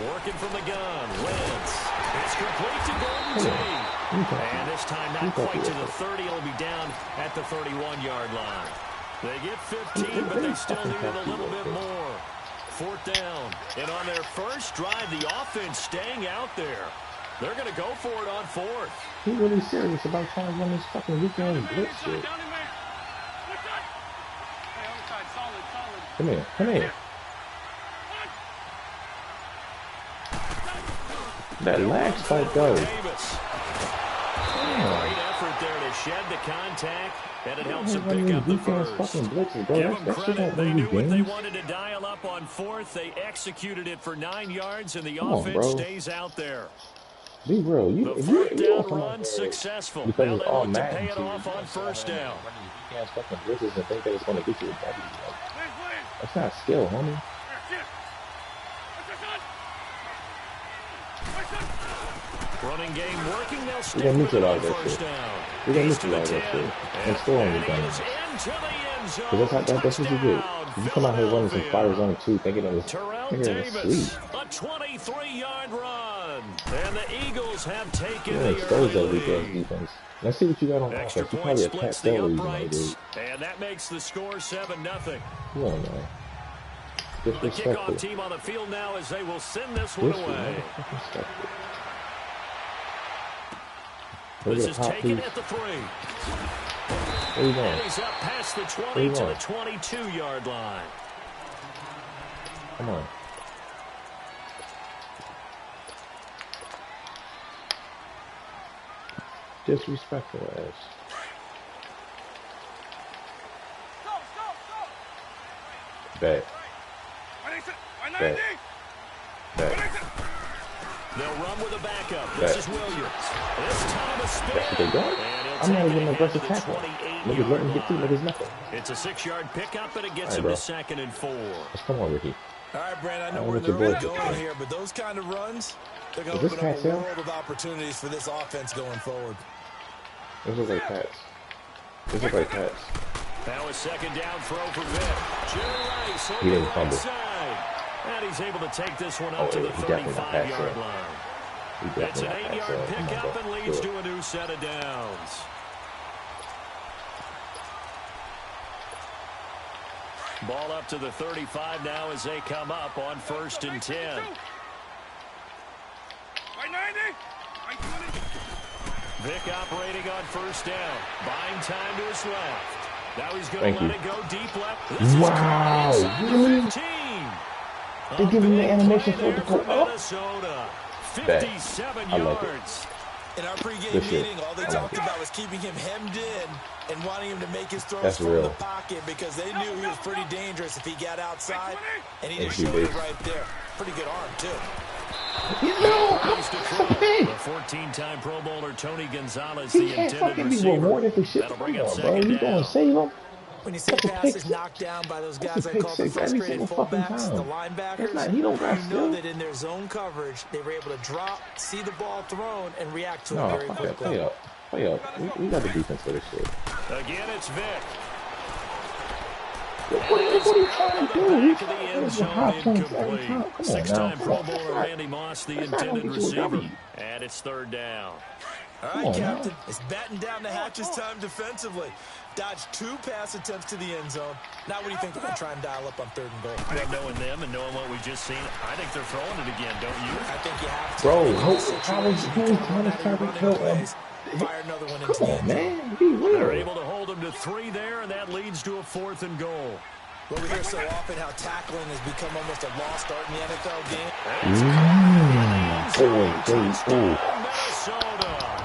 Working from the gun. Wentz. It's complete to Golden Tate. And this time not quite to the 30. It'll be down at the 31-yard line. They get 15, but they still need it a little bit more. 4th down. And on their first drive, the offense staying out there. They're going to go for it on 4th. He really serious about trying to run this fucking weekend blitz shit. Come here. That lag spike goes. Great effort there to shed the contact, and it helps them pick up the first. Give them credit. They knew what they wanted to dial up on 4th. They executed it for 9 yards, and the offense stays out there. Be real. The 4th down run successful. Now they look to pay it off on 1st down. You can't fucking blitzes and think that it's going to get you a W. That's not skill, homie. Running game working. They'll stick We're with going to it on neutralize that 1st shit. down. We're going to neutralize that shit. And still only done it. Because that's what you do. You come out here running some fire zone 2, thinking it was Davis, a 23-yard run. And the Eagles have taken the expose that early weak ass defense. Let's see what you got on Extra offense. You point probably splits attack the celery, uprights. dude. And that makes the score 7-0. Come on, man. The Disrespectful. kickoff team on the field now as they will send this one away. Disrespectful. This is taken at the 3. Where you going? And he's up past the 20 to the 22-yard line. Come on. Disrespectful ass. Bet. Bet. Bet. They'll run with a backup. This is Williams. This time a spin. That's what they doing? I'm not even an aggressive tackle. Niggas letting me get through like it's nothing. It's a 6-yard pickup, and it gets him to 2nd and 4. Let's come on, Ricky. All right, Brandon, I know Oh, we're in look the at early boy. going here, but those kind of runs, they're going Is to this open up Pat's a hill? world of opportunities for this offense going forward. This looks like Pats. This looks like Pats. Now a second down throw for Vic. Jerry Rice He over didn't right fumble. side. And he's able to take this one up Oh, to the he definitely got past 35-yard that. line. He It's definitely an got past 8-yard that. pickup and Good. leads to a new set of downs. Ball up to the 35 now as they come up on 1st and 10. Right 90. Right 20. Vic operating on 1st down. Buying time to his left. Now he's going to let it go deep left. This Wow, is really? 15. They give him the big animation play for it to there go for up? Minnesota. Bet. 57 I like it. yards. In our pregame Good shit. meeting, all they I like talked it. about was keeping him hemmed in and wanting him to make his throws That's from real. the pocket because they knew he was pretty dangerous if he got outside, and he just Thank you, showed it Dave. right there. Pretty good arm, too. No, He's to throw. hey, The 14-time Pro Bowler Tony Gonzalez, he the can't intended fucking be receiver. rewarded for shit. That'll Come bring up on, bro. second You down. gonna save him? When you see That's a passes pick six. knocked down by those That's guys a I pick call the six every frustrated single fucking fullbacks, the time. linebackers, That's not, he don't got you know skill. that in their zone coverage, they were able to drop, see the ball thrown, and react to it No, very fuck that. quickly. Play up. Play up. We got the defense for this shit. Again, it's Vic. What are you trying to do? Back of the end zone, High points every incomplete. time. Come on now. Six-time Pro Come Bowler on. Randy Moss, the That's not gonna intended get you a receiver. W. And it's 3rd down. All Come right, on, Captain. man. It's batting down the hatches time defensively. Dodged 2 pass attempts to the end zone. Now what do you think they're going to try and dial up on 3rd and goal? Well, knowing them and knowing what we just seen, I think they're throwing it again, don't you? I think you have to. Bro, How is who is Tyreek Hill? Fire another one into Come the on, end zone. man. Be They're real. able to hold them to 3 there, and that leads to a 4th and goal. Well, we hear so often how tackling has become almost a lost art in the NFL game. Minnesota.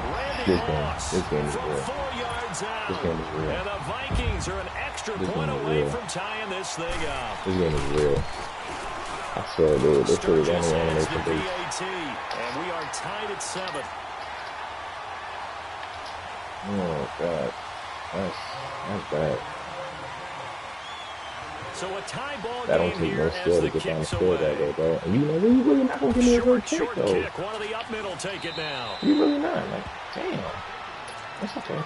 Randy Moss this game is from real. 4 yards out. This game is real. And the Vikings are an extra This point game is away real. from tying this thing up. This game is real. I swear, dude. This shit is Sturgis only has the animation based. PAT, and we are tied at 7. Oh, God. That's bad. So a tie ball That don't game take here no as skill the to get down the kick's field that way, away. bro. And you know, you really not going to give me a good kick, Short though. kick. One of the up middle take it now. You really not. Like, damn. That's okay.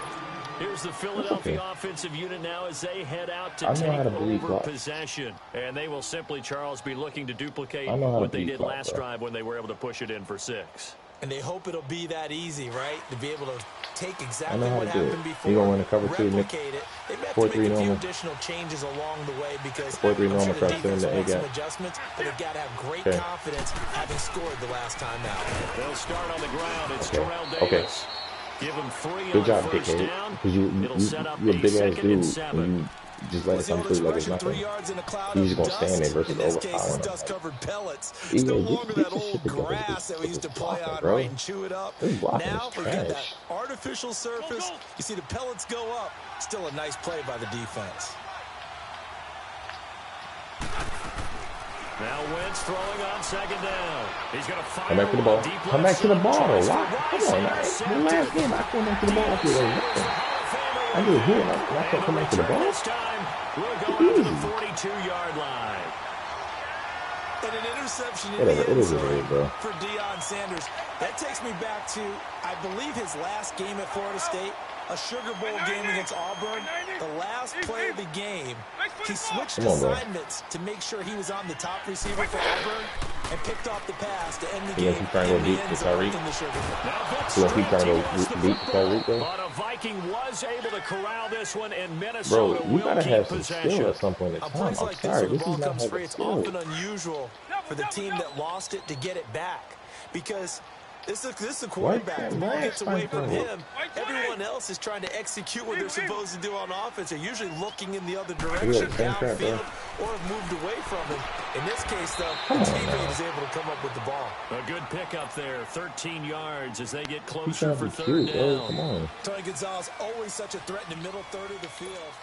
Here's the Philadelphia offensive unit now as they head out to I know how to take bleed over clock. possession. And they will simply, Charles, be looking to duplicate I know how to what they bleed did clock, last bro. drive when they were able to push it in for 6. And they hope it'll be that easy, right? To be able to take I exactly know how what to do happened it. before, You gonna run a cover 2, Nick? replicate it. They may have 4-3 to make a few normal. additional changes along the way because 4-3 I'm normal, sure the try to send defense the will make A some gap. adjustments, but they've got to have great Okay. confidence having scored the last time out. They'll start on the ground. It's Okay. Terrell Okay. Davis. Give him 3 Good on job, 1st dickhead. down. Because It'll set up you're a a big ass 2nd dude. and 7. And you just let it What's the come old through like it's expression, 3 nothing. yards in a cloud You of just gonna dust? stand there versus In this case, it's overpowering them. dust-covered pellets. Yeah, It's no get longer your that shit old together with grass that we this used to play blocking, on, bro. right, and chew it up. This blocking Now is we've got that trash. artificial surface. You see the pellets go up. Still a nice play by the defense. Now Wentz throwing on 2nd down. He's going to fire Come back to the ball. deep Come left back to the side. ball. Tries Why? for Come Rice, on now. intercepted. The last game, I came back to the ball like it was nothing. I did here, and I can't come back to the ball. This time, we'll go out to the 42-yard line. And an interception in Whatever, the it end is what it zone is, bro. for Deion Sanders. That takes me back to, I believe, his last game at Florida State, a Sugar Bowl game against Auburn. The last play of the game, he switched Come on, bro. assignments to make sure he was on the top receiver for Auburn and picked off the pass to end the You game gonna keep trying to go in the deep end to zone Tyreek? in the Sugar Bowl. Now Vic You gonna keep trying to Strait go wants the deep to football, Tyreek, though? but a Viking was able to corral this one, and Bro, Minnesota you will gotta keep have some possession. skill at some point in On time. plays I'm like this, sorry, when the this ball is not comes free, having it's skill. often unusual for the team that lost it to get it back because this is a quarterback. The ball gets away from him. Everyone else is trying to execute what they're supposed to do on offense. They're usually looking in the other direction, same crap, bro. downfield, or have moved away from him. In this case, though, Come the on, teammate man. is able to come up with the ball. A good pickup there, 13 yards as they get He's closer trying for to be 3rd cute, bro. down. Come on. Tony Gonzalez, always such a threat in the middle third of the field.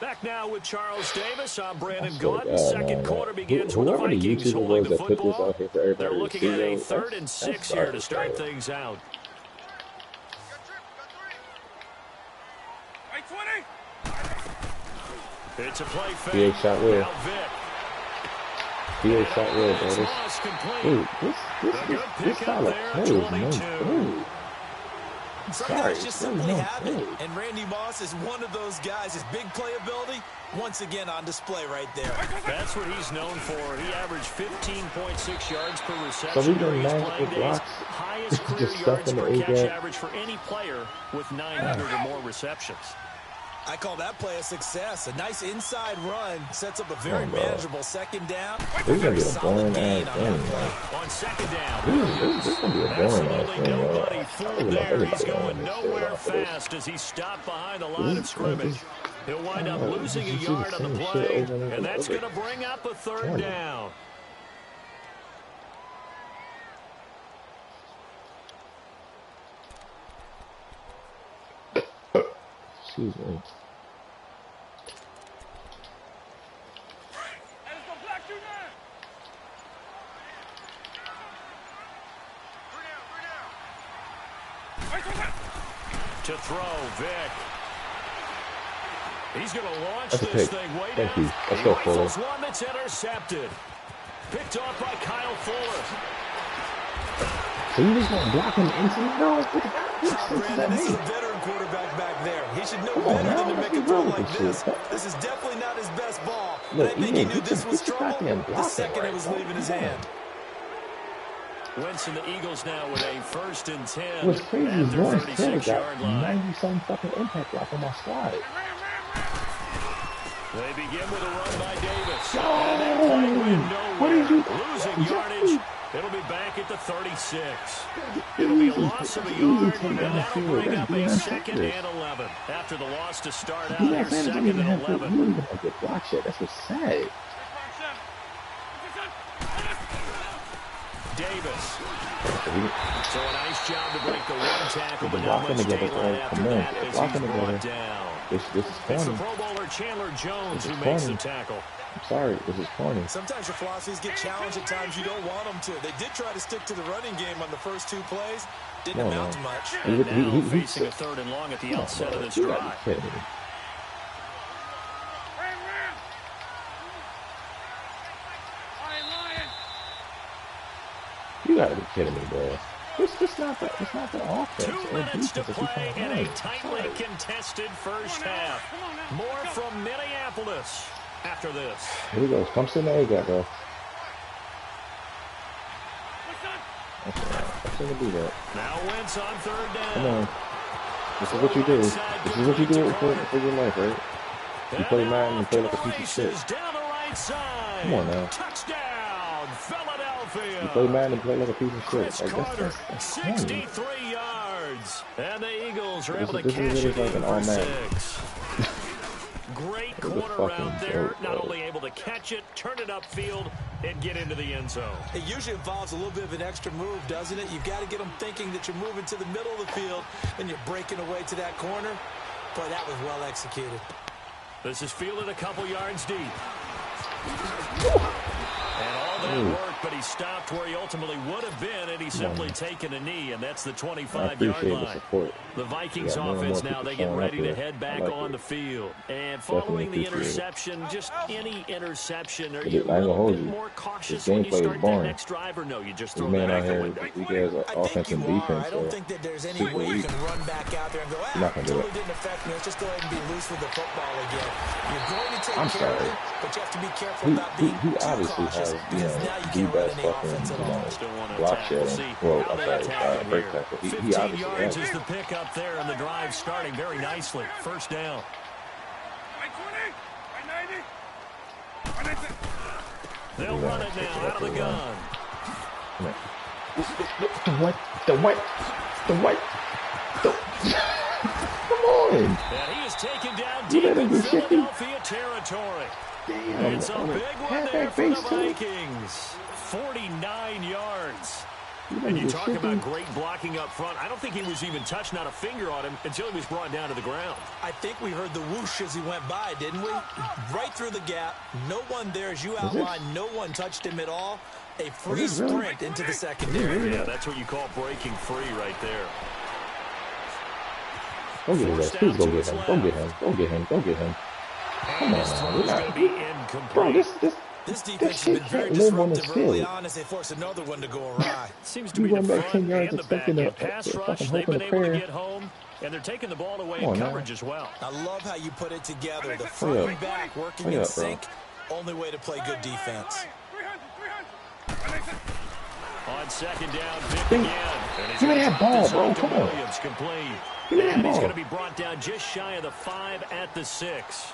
Back now with Charles Davis. I'm Brandon I Gordon. swear to God, Second man, quarter like, begins with the whoever the Vikings YouTuber holding was the that put this football. out here for everybody They're to looking see, at a yo, 3rd and 6 here to start things out. Right 20. It's a play PH fake. shot where? Now Vic. PA shot real, bro. This, Toss complete. dude, this Pick style up of there, play is no 22. through. Some Sorry, guys just there's simply no have play. it, and Randy Moss is one of those guys. His big playability, once again on display right there. That's what he's known for. He averaged 15.6 yards per So reception we've during been his mad playing with days. blocks. Highest career Just yards stuffing the per catch A-gap. average for any player with 900 or more receptions. I call that play a success. A nice inside run sets up a very Oh, bro. manageable second down. This is gonna be a Solid boring gain ass on that game, play. man. On second down. This is gonna be a boring ass Absolutely game, bro. nobody I fooled don't know there. everybody He's on going this shit nowhere after this. fast as he stopped behind the line of scrimmage. He'll wind up Oh, losing a you see the yard on the same shit play, over and over and that's and going to bring up a third 20. down. Excuse me. To throw, Vic. He's going to launch That's a this pick. thing way Thank down. you. Let's go, Fuller. Rifles one that's intercepted. Picked off by Kyle Fuller. So you just gonna block him into the no? What the Brandon, this is a mean? veteran quarterback back there. He should know Come on, better than man. to make a What's throw wrong with like this this. shit? This is definitely not his best ball. Look, But I think he Ian, knew get this your- was get your trouble goddamn the blocking second right, it was bro. leaving his Come on. hand. Wentz and the Eagles now with a 1st and 10 What's crazy at is their Lawrence Taylor 36-yard got line. 90-some fucking impact block on my slide. They begin with a run by Davis. Yo! And that play went What did you- nowhere. Losing Yo! yardage. It'll be back at the 36. It'll be a loss of a yard, and that'll bring up a 2nd and 11. After the loss to start out, You here, guys don't 2nd even and have good, 11. you don't even have good block shit. That's what's sad. Davis. So So a nice job to break the one tackle, but They're not blocking much together, daylight bro. after Come on, that they're as he's blocking brought together. down. This is It's the corny. Pro Bowler Chandler Jones This who is makes the corny. tackle. I'm sorry, this is corny. Sometimes your philosophies get challenged at times you don't want them to. They did try to stick to the running game on the first 2 plays. Didn't Come on, amount to man. much. And now He- facing a 3rd and long at the outset of this You gotta drive. be kidding me. You gotta be kidding me, bro. It's not the offense. 2 or minutes to defense that you play can't in a run. tightly Sorry. contested first half. More from Minneapolis after this. Here we go. Come sit in the A-gap, bro. That's all right. I'm gonna do that. Now Wentz on 3rd down. Come on. This is what you do. This is what you do for your life, right? You play Madden, you play like a piece of shit. Down the right side. Come on now. Touchdown, Philadelphia. You play Madden and play like a piece of Chris shit. Like, Carter, that's corny. 63 yards. And the Eagles are able to This cash is it like in an for all-Madden. 6. Great What a corner fucking out there. joke, Not bro. only able to catch it, turn it upfield, and get into the end zone. It usually involves a little bit of an extra move, doesn't it? You've got to get them thinking that you're moving to the middle of the field and you're breaking away to that corner. Boy, that was well executed. This is fielded a couple yards deep. And all that worked, but he stopped where he ultimately would have been, and he simply taken a knee, and that's the I 25-yard appreciate the line. support. The Vikings Yeah, more and offense more now, people they get showing ready up to here. head back I like on it. the field. And following the Definitely appreciate it. interception, just any interception, are But you I a ain't gonna little hold bit you. more cautious This when you gameplay is start that boring. next drive, or no, you just This throw man that out out the here, window? he has I think offense you and are. defense. I don't think that there's any super way you weak. can run back out there and go, Not gonna do totally it. didn't affect me. Let's just go ahead and be loose with the football again. You're going to take I'm care of sorry. it, but you have to be careful He about being too obviously cautious has, because now you can't the run best any fucking, offense at all. Still want to block attack. We'll shedding. see Well, how I'm they sorry, attack him break here. tackle. He 15 obviously yards has is it. the pickup there, and the drive starting very nicely. First down. They'll run it now out of the gun. The what? Come on. And he is taken down You deep better in be shifty. Philadelphia territory. Damn. It's a big one there Halfback for the base, too. Vikings. 49 yards. You And better you be talk shifty. about great blocking up front. I don't think he was even touched, not a finger on him, until he was brought down to the ground. I think we heard the whoosh as he went by, didn't we? Right through the gap. No one there, as you outlined. No one touched him at all. A free Is this really? sprint into the secondary. Yeah, that's what you call breaking free right there. Go get his ass. Please go Forced get out him. to Go his get him. Go get him. Go get him. And Come his on, throw we're is not- going to be Bro, incomplete. this This defense has been very disruptive early on as they force another one to go awry. Seems to be the front and the back. In pass rush, they've been able to get home, and they're taking the ball away in coverage as well. I love how you put it together. The front and back working in sync. Only way to play good defense. On second down, Vick again. Give me that ball, bro. Come on. Williams complete. Give me that And he's ball. going to be brought down just shy of the 5 at the 6.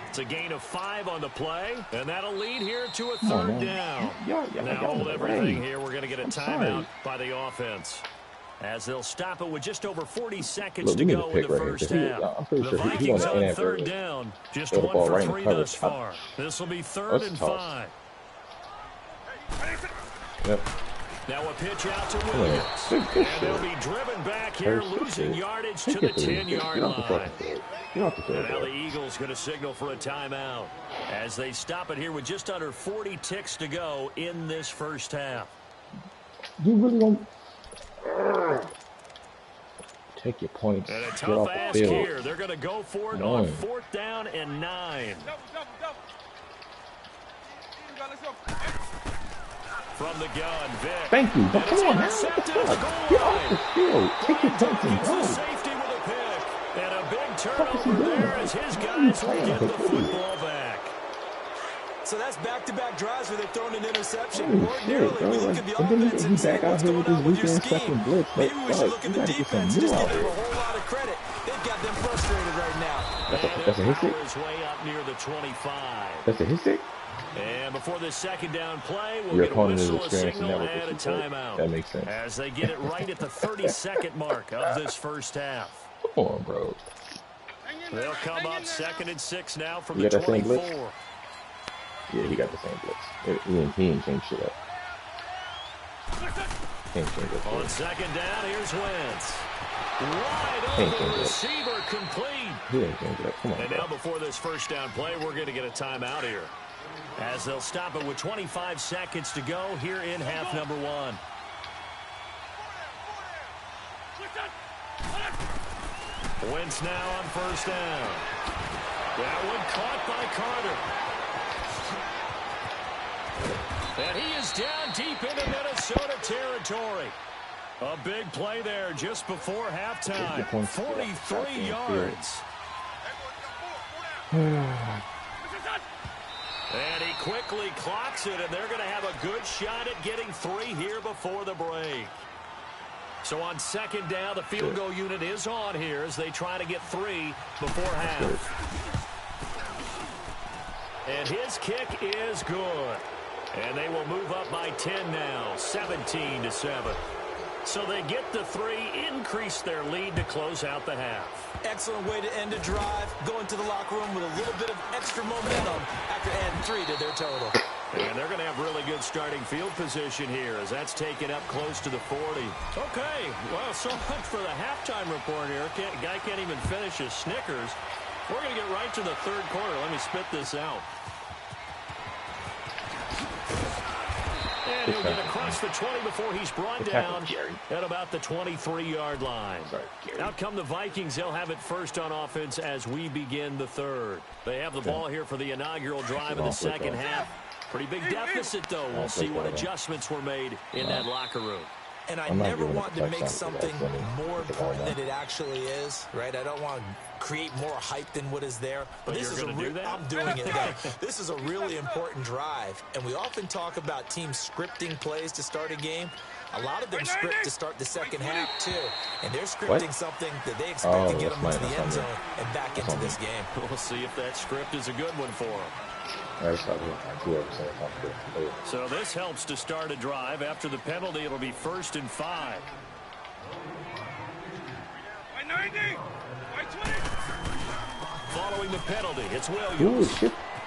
It's a gain of 5 on the play, and that'll lead here to a third down. Now hold everything here. We're going to get a timeout by the offense, as they'll stop it with just over 40 seconds to go in the first half. The Vikings on third down, just 1 for 3 thus far. This will be 3rd and 5. Yep. Now a pitch out to Williams. And they'll be driven back here, losing yardage to the 10-yard line. And now the Eagles going to signal for a timeout as they stop it here with just under 40 ticks to go in this first half. You really won't take your points. And a tough ask here. They're going to go for it on 4th down and 9. From the gun, Vick. Thank you. But come on, man. Get off the field. Take your points and go. Safety with a pick. And a big turnover there as his guys will get the football back. So that's back-to-back drives where they're throwing an interception. Ordinarily, we look at the offense and say, what's going on with your scheme? Maybe we should look at the defense and just give them a whole lot of credit. They've got them frustrated right now. That's a hit stick? His way up near the 25. That's a hit stick? And before this second down play, we'll get a whistle, a signal, and a timeout. That makes sense. As they get it right at the 32nd mark of this first half. Come on, bro. They'll come up 2nd and 6 now from the 24. Yeah, he got the same blitz. He ain't changed shit up. On second down, here's Wentz. Wide open, receiver complete. He ain't changed it up. Come on, and now before this first down play, we're going to get a timeout here, as they'll stop it with 25 seconds to go here in half number 1. Wentz now on first down. That one caught by Carter. And he is down deep into Minnesota territory. A big play there just before halftime. 43 yards. And he quickly clocks it, and they're going to have a good shot at getting 3 here before the break. So on second down, the field goal unit is on here as they try to get 3 before half. And his kick is good. And they will move up by 10 now, 17-7. So they get the 3, increase their lead to close out the half. Excellent way to end a drive. Go into the locker room with a little bit of extra momentum after adding 3 to their total. And they're going to have really good starting field position here as that's taken up close to the 40. Okay, well, so much for the halftime report here. Guy can't even finish his Snickers. We're going to get right to the third quarter. Let me spit this out. And he'll get across the 20 before he's brought down at about the 23-yard line. Out come the Vikings. They'll have it first on offense as we begin the third. They have the ball here for the inaugural drive of the second half. Pretty big deficit, though. We'll see what adjustments were made in that locker room. And I never want to make something more important than it actually is, right? I don't want to create more hype than what is there. But this is I'm doing it, though. This is a really important drive. And we often talk about teams scripting plays to start a game. A lot of them script to start the second half, too. And they're scripting something that they expect to get them into the end zone and back into this game. We'll see if that script is a good one for them. So this helps to start a drive. After the penalty, it'll be 1st and 5. Following the penalty, it's Williams.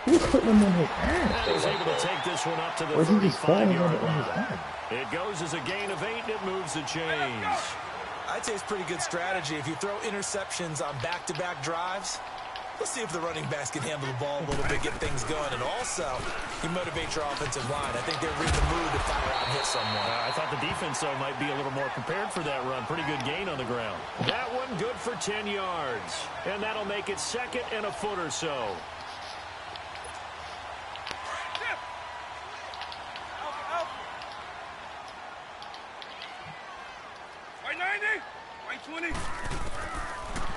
He's putting him in his ass. And he's able to take this one up to the 35-yard line. It goes as a gain of 8, and it moves the chains. I'd say it's pretty good strategy. If you throw interceptions on back-to-back drives, let's see if the running backs can handle the ball a little bit, get things going. And also, you motivate your offensive line. I think they're in the mood to fire out and hit someone. I thought the defense, though, might be a little more prepared for that run. Pretty good gain on the ground. That one good for 10 yards. And that'll make it 2nd and a foot or so. 20.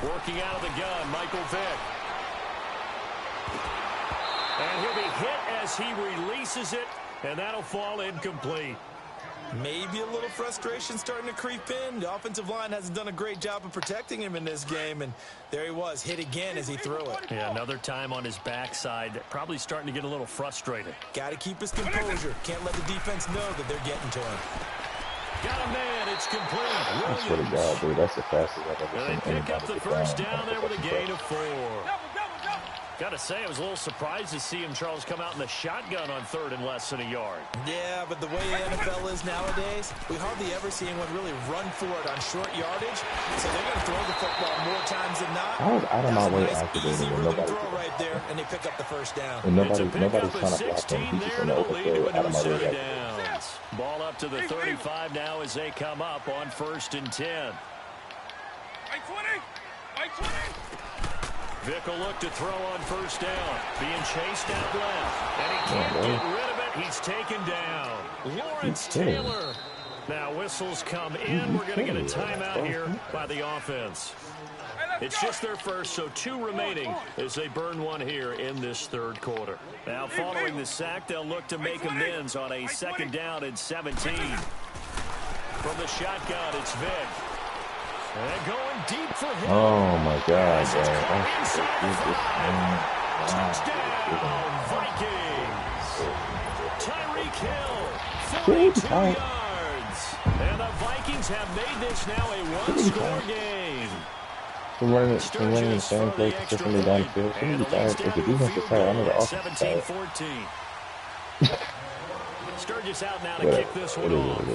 Working out of the gun, Michael Vick. And he'll be hit as he releases it, and that'll fall incomplete. Maybe a little frustration starting to creep in. The offensive line hasn't done a great job of protecting him in this game, and there he was, hit again as he threw it. Yeah, another time on his backside, probably starting to get a little frustrated. Got to keep his composure. Can't let the defense know that they're getting to him. Got a man, it's complete. I swear to God, dude, that's the fastest I've ever And seen they pick up the first down there with a gain of 4. Got to say, I was a little surprised to see him, Charles, come out in the shotgun on 3rd and less than a yard. Yeah, but the way the NFL is nowadays, we hardly ever see anyone really run for it on short yardage. So they're going to throw the football more times than not. I was out of my way nice, after easy when rhythm nobody throw right there, and they pick up the first down. and nobody's It's a trying pickup to of block him. 16 He's just there, in the and open it'll lead field to out a of new my set way. of downs. Ball up to the 35 now as they come up on 1st and 10. Right 20. Right 20. Vick will look to throw on 1st down. Being chased out left. And he can't get rid of it. He's taken down. Lawrence Taylor. Now whistles come in. We're going to get a timeout here by the offense. It's just their first, so 2 remaining as they burn one here in this 3rd quarter. Now following the sack, they'll look to make amends on a 2nd down and 17. From the shotgun, it's Vick. And going deep for him. Oh my God, As man. it's caught That's inside the Jesus, 5. man. Touchdown, Vikings. Tyreek Hill, 42 yards. And the Vikings have made this now a one-score game. From running the same place consistently down the field. Shouldn't be tired. If the defense is tired, I know the offense is tired. 17-14. Sturgis out now to But kick this one it is off. what it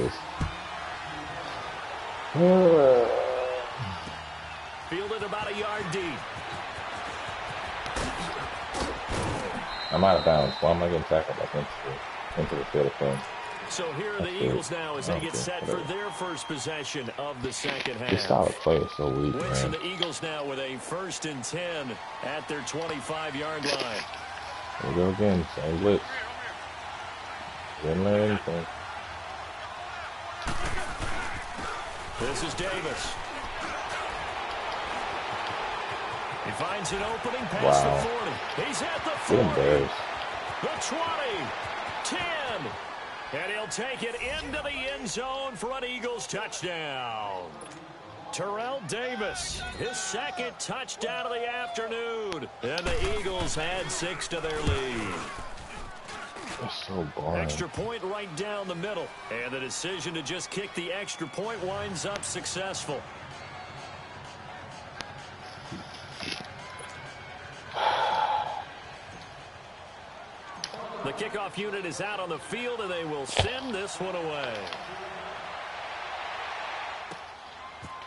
is. Fielded about a yard deep. I'm out of bounds. Why am I getting tackled back into the field of play? So here are the Eagles now as they get set for their first possession of the 2nd half. This solid play is so weak, Wentz and man. the Eagles now with a 1st and 10 at their 25-yard line. Here we go again. Same blitz. Didn't learn anything. This is Davis. He finds an opening past the 40. He's at the 40. Get embarrassed. The 20. 10. And he'll take it into the end zone for an Eagles touchdown. Terrell Davis, his 2nd touchdown of the afternoon. And the Eagles add 6 to their lead. That's so boring. Extra point right down the middle. And the decision to just kick the extra point winds up successful. The kickoff unit is out on the field, and they will send this one away.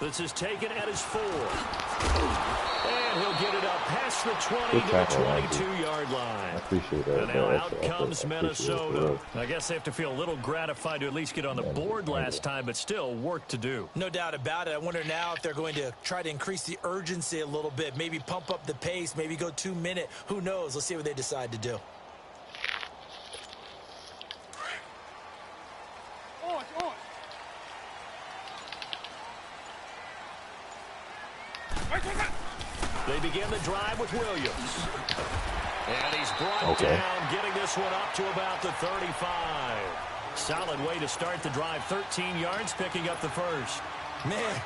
This is taken at his 4. And he'll get it up past the 20 to the 22-yard line. I appreciate that. And now out comes Minnesota. I guess they have to feel a little gratified to at least get on the board last time, but still work to do. No doubt about it. I wonder now if they're going to try to increase the urgency a little bit, maybe pump up the pace, maybe go 2-minute. Who knows? Let's see what they decide to do. They begin the drive with Williams. And he's brought down, getting this one up to about the 35. Solid way to start the drive. 13 yards, picking up the first. Man,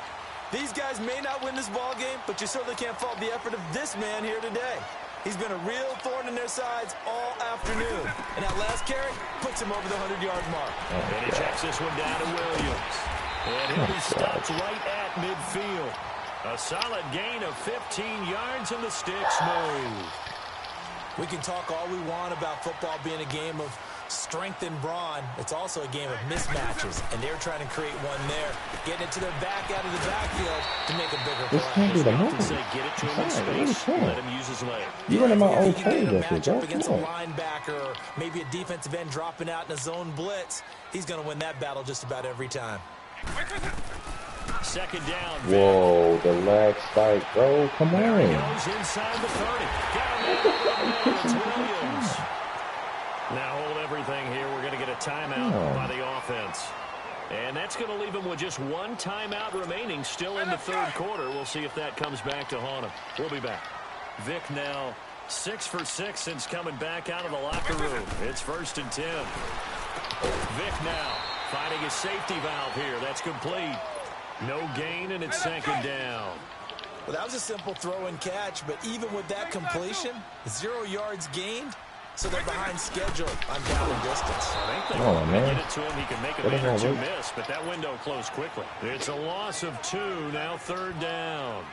these guys may not win this ball game, but you certainly can't fault the effort of this man here today. He's been a real thorn in their sides all afternoon. And that last carry puts him over the 100-yard mark. And he checks this one down to Williams. And he'll be stopped right at midfield. A solid gain of 15 yards, and the sticks move. We can talk all we want about football being a game of strength and brawn. It's also a game of mismatches, and they're trying to create one there, getting it to their back out of the backfield to make a bigger This play. can't be the Often movie. say get it to him in space, let him use his leg. You one of my If old you can get plays a up here, matchup Joe. against a Come on. linebacker or maybe a defensive end dropping out in a zone blitz, he's going to win that battle just about every time. 2nd down. Whoa, the lag spike, bro. Come There he on. goes inside the 30. Got him there. It's Williams. Now hold everything here. We're going to get a timeout by the offense. And that's going to leave him with just one timeout remaining still in the third quarter. We'll see if that comes back to haunt him. We'll be back. Vic now 6 for 6 since coming back out of the locker room. It's 1st and 10. Vic now finding his safety valve here. That's complete. No gain, and it's 2nd down. Well, that was a simple throw and catch, but even with that completion, 0 yards gained, so they're behind schedule on down and distance. I think they get it to him. He can make a man or two miss, but that window closed quickly. It's a loss of 2, now 3rd down.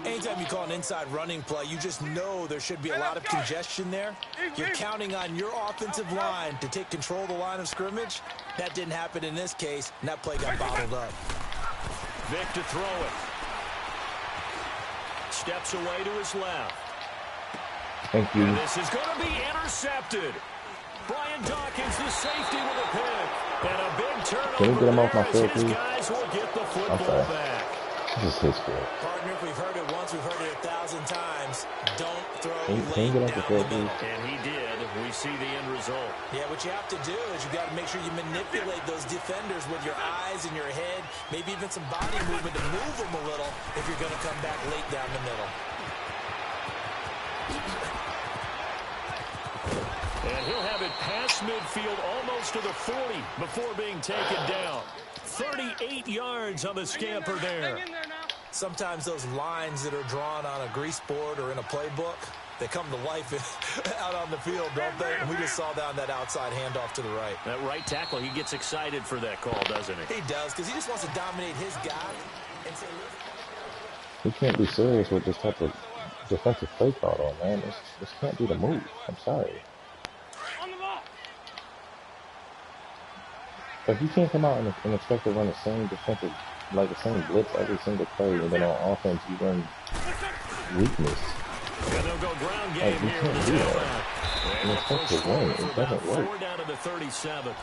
Anytime you call an inside running play, you just know there should be a lot of congestion there. You're counting on your offensive line to take control of the line of scrimmage. That didn't happen in this case, and that play got bottled up. Vic to throw it. Steps away to his left. Thank you. And this is going to be intercepted. Brian Dawkins, the safety, with a pick. And a big turnover. Can we get him off my field, please? Guys will get the football back. This is his field. Partner, if we've heard it once, we've heard it 1,000 times. Don't throw Can late you get down off the field, the middle. please? And he did. We see the end result. Yeah, what you have to do is you got to make sure you manipulate those defenders with your eyes and your head, maybe even some body movement to move them a little if you're going to come back late down the middle. And he'll have it past midfield almost to the 40 before being taken down. 38 yards on the scamper there. Sometimes those lines that are drawn on a grease board or in a playbook, they come to life out on the field, don't they? And we just saw down that outside handoff to the right. That right tackle, he gets excited for that call, doesn't he? He does, because he just wants to dominate his guy. And say, We can't be serious with this type of defensive play call, on, man. This can't be the move. I'm sorry. Like, you can't come out and expect to run the same defensive, like the same blitz every single play, and then on offense you run weakness. And they'll go ground game Like, you here can't with do the that. tailback. And it's supposed to win. It doesn't work. 4 down to the 37.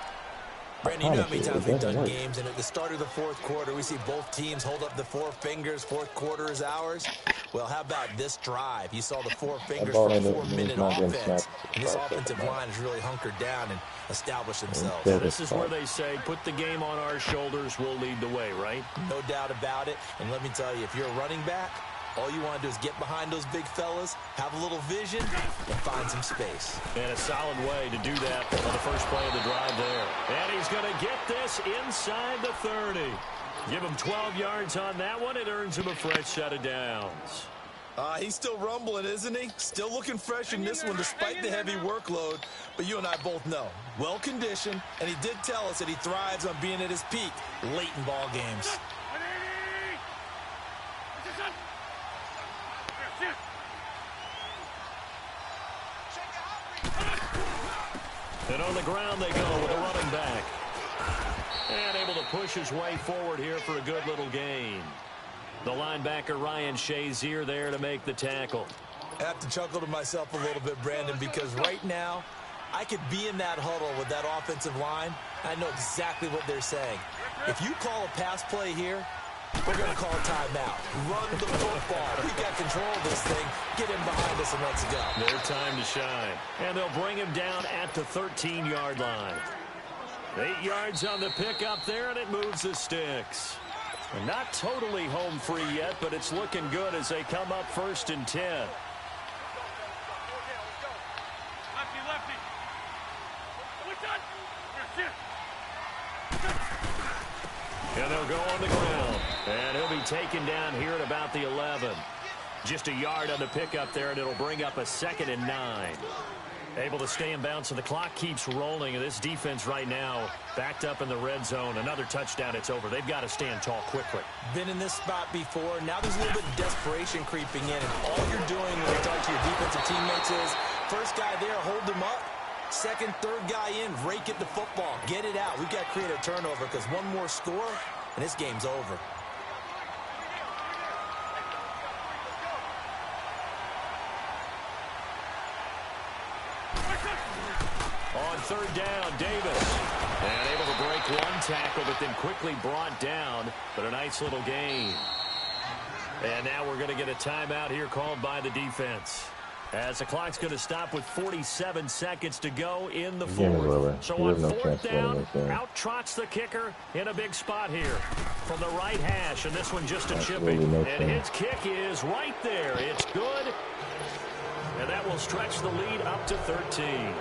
Brandon, you know how many times we've done work. games, and at the start of the fourth quarter, we see both teams hold up the 4 fingers. Fourth quarter is ours. Well, how about this drive? You saw the 4 fingers for a 4-minute offense, and this offensive line is really hunkered down and established themselves. This is where they say, put the game on our shoulders, we'll lead the way, right? No doubt about it. And let me tell you, if you're a running back, all you want to do is get behind those big fellas, have a little vision, and find some space. And a solid way to do that on the first play of the drive there. And he's going to get this inside the 30. Give him 12 yards on that one. It earns him a fresh set of downs. He's still rumbling, isn't he? Still looking fresh in this one despite the heavy workload. But you and I both know, well-conditioned, and he did tell us that he thrives on being at his peak late in ball games. And on the ground they go with a running back. And able to push his way forward here for a good little gain. The linebacker Ryan Shazier there to make the tackle. I have to chuckle to myself a little bit, Brandon, because right now I could be in that huddle with that offensive line. I know exactly what they're saying. If you call a pass play here, we're going to call a timeout. Run the football. We got control of this thing. Get him behind us and let's go. Their time to shine. And they'll bring him down at the 13-yard line. 8 yards on the pickup there, and it moves the sticks. And not totally home free yet, but it's looking good as they come up 1st and 10. And they'll go on the ground. And he'll be taken down here at about the 11. Just a yard on the pickup there, and it'll bring up a 2nd and 9. Able to stay in bounds, and the clock keeps rolling. And this defense right now backed up in the red zone. Another touchdown, it's over. They've got to stand tall quickly. Been in this spot before. Now there's a little bit of desperation creeping in. And all you're doing when you talk to your defensive teammates is, first guy there, hold him up. Second, third guy in, rake at the football. Get it out. We've got to create a turnover because one more score, and this game's over. On 3rd down, Davis. And able to break one tackle, but then quickly brought down. But a nice little gain. And now we're going to get a timeout here called by the defense. As the clock's going to stop with 47 seconds to go in the Game is over. fourth. So You on have no fourth chance to win down, this game. out trots the kicker in a big spot here. From the right hash, and this one just a chipping. Absolutely no And his chance. kick is right there. It's good. And that will stretch the lead up to 13.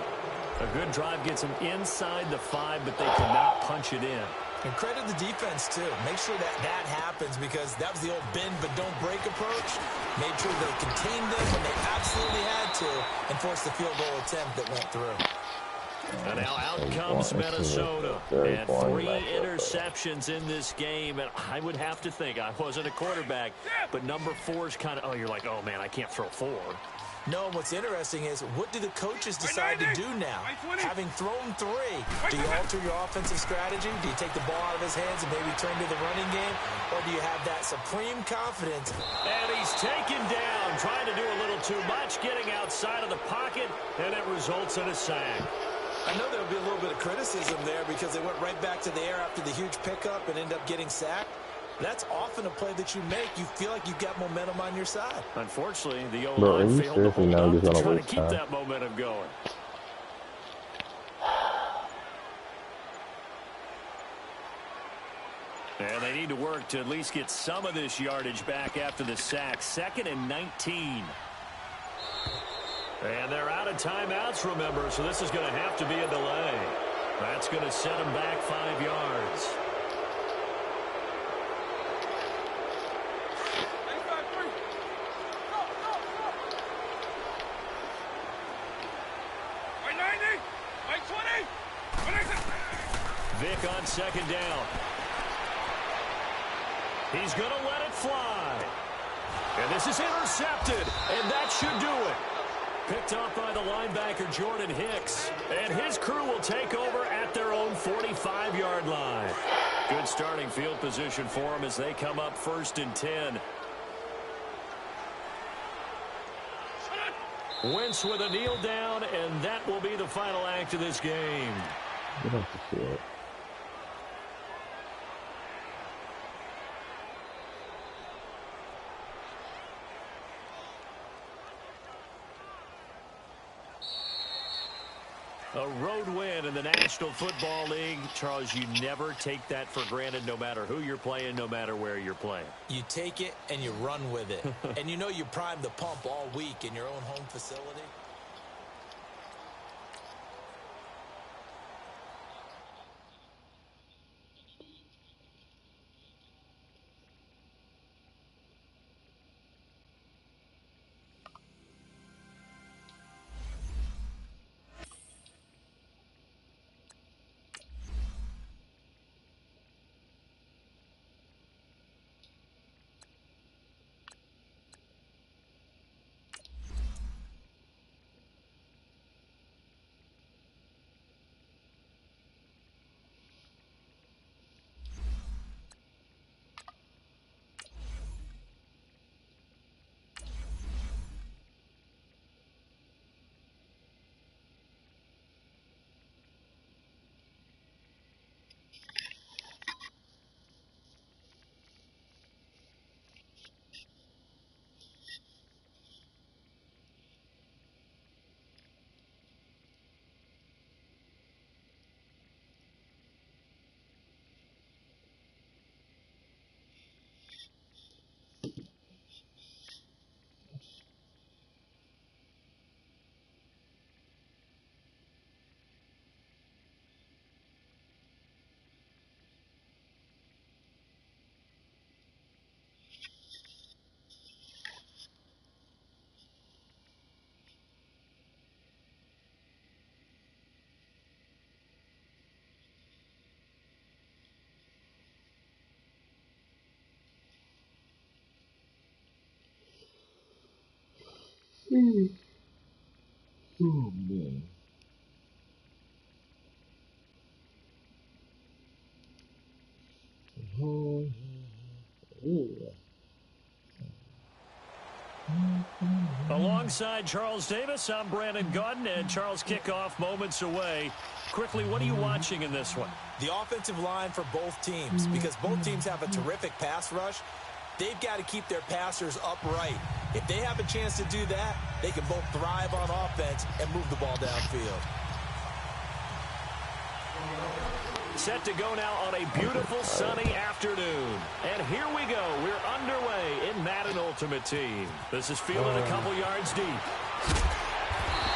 A good drive gets them inside the 5, but they cannot punch it in. And credit the defense, too. Make sure that that happens because that was the old bend but don't break approach. Made sure they contained them when they absolutely had to and forced the field goal attempt that went through. And now out comes Minnesota. And 3 interceptions in this game. And I would have to think, I wasn't a quarterback, but number 4 is kind of, oh, you're like, oh, man, I can't throw 4. No, what's interesting is what do the coaches decide to do now? Having thrown 3, do you alter your offensive strategy? Do you take the ball out of his hands and maybe turn to the running game? Or do you have that supreme confidence? And he's taken down, trying to do a little too much, getting outside of the pocket, and it results in a sack. I know there'll be a little bit of criticism there because they went right back to the air after the huge pickup and ended up getting sacked. That's often a play that you make. You feel like you've got momentum on your side. Unfortunately, the Bro, are O-line you failed to seriously hold now up just to gonna try to waste keep time? that momentum going. And they need to work to at least get some of this yardage back after the sack. 2nd and 19. And they're out of timeouts, remember, so this is going to have to be a delay. That's going to set them back 5 yards. Vic on 2nd down. He's going to let it fly. And this is intercepted, and that should do it. Picked up by the linebacker, Jordan Hicks. And his crew will take over at their own 45-yard line. Good starting field position for them as they come up 1st and 10. Wentz with a kneel down, and that will be the final act of this game. You don't have to see it. A road win in the National Football League. Charles, you never take that for granted no matter who you're playing, no matter where you're playing. You take it and you run with it. And you know you primed the pump all week in your own home facility. Oh, man. Oh, yeah. Alongside Charles Davis, I'm Brandon Gaudin, and Charles, kickoff moments away. Quickly, what are you watching in this one? The offensive line for both teams, because both teams have a terrific pass rush. They've got to keep their passers upright. If they have a chance to do that, they can both thrive on offense and move the ball downfield. Set to go now on a beautiful sunny afternoon. And here we go. We're underway in Madden Ultimate Team. This is fielded a couple yards deep.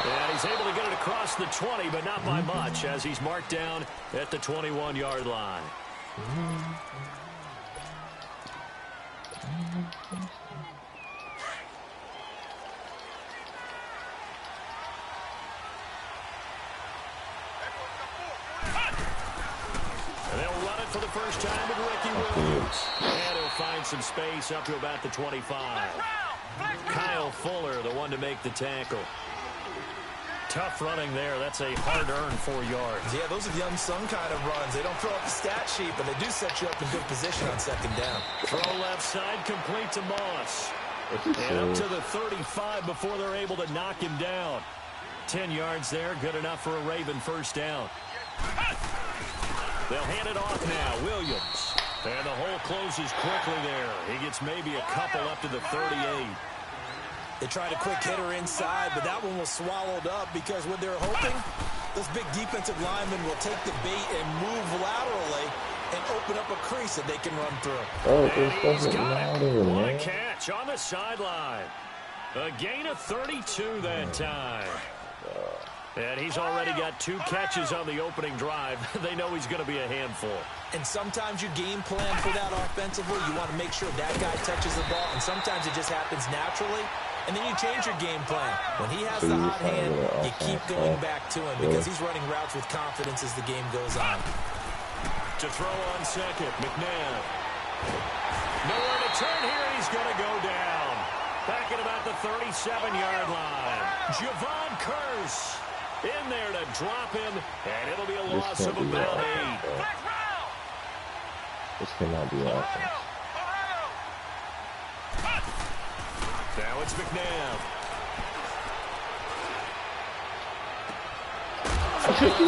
And he's able to get it across the 20, but not by much, as he's marked down at the 21-yard line. And they'll run it for the first time with Ricky Williams. And he'll find some space up to about the 25. Kyle Fuller, the one to make the tackle. Tough running there. That's a hard-earned 4 yards. Yeah, those are the unsung kind of runs. They don't fill up the stat sheet, but they do set you up in good position on second down. Throw left side, complete to Moss. And up to the 35 before they're able to knock him down. 10 yards there, good enough for a Raven first down. They'll hand it off now, Williams. And the hole closes quickly there. He gets maybe a couple up to the 38. They tried a quick hitter inside, but that one was swallowed up because what they're hoping, those big defensive linemen will take the bait and move laterally and open up a crease that they can run through. And he's got it. What a catch on the sideline. A gain of 32 that time. And he's already got 2 catches on the opening drive. They know he's going to be a handful. And sometimes you game plan for that offensively. You want to make sure that guy touches the ball, and sometimes it just happens naturally. And then you change your game plan. When he has the hot hand, you keep going back to him because he's running routes with confidence as the game goes on. To throw on second, McNabb. Nowhere to turn here. He's going to go down. Back at about the 37-yard line. Javon Curse in there to drop him, and it'll be a loss of about 8. This cannot be offense. Now it's McNabb.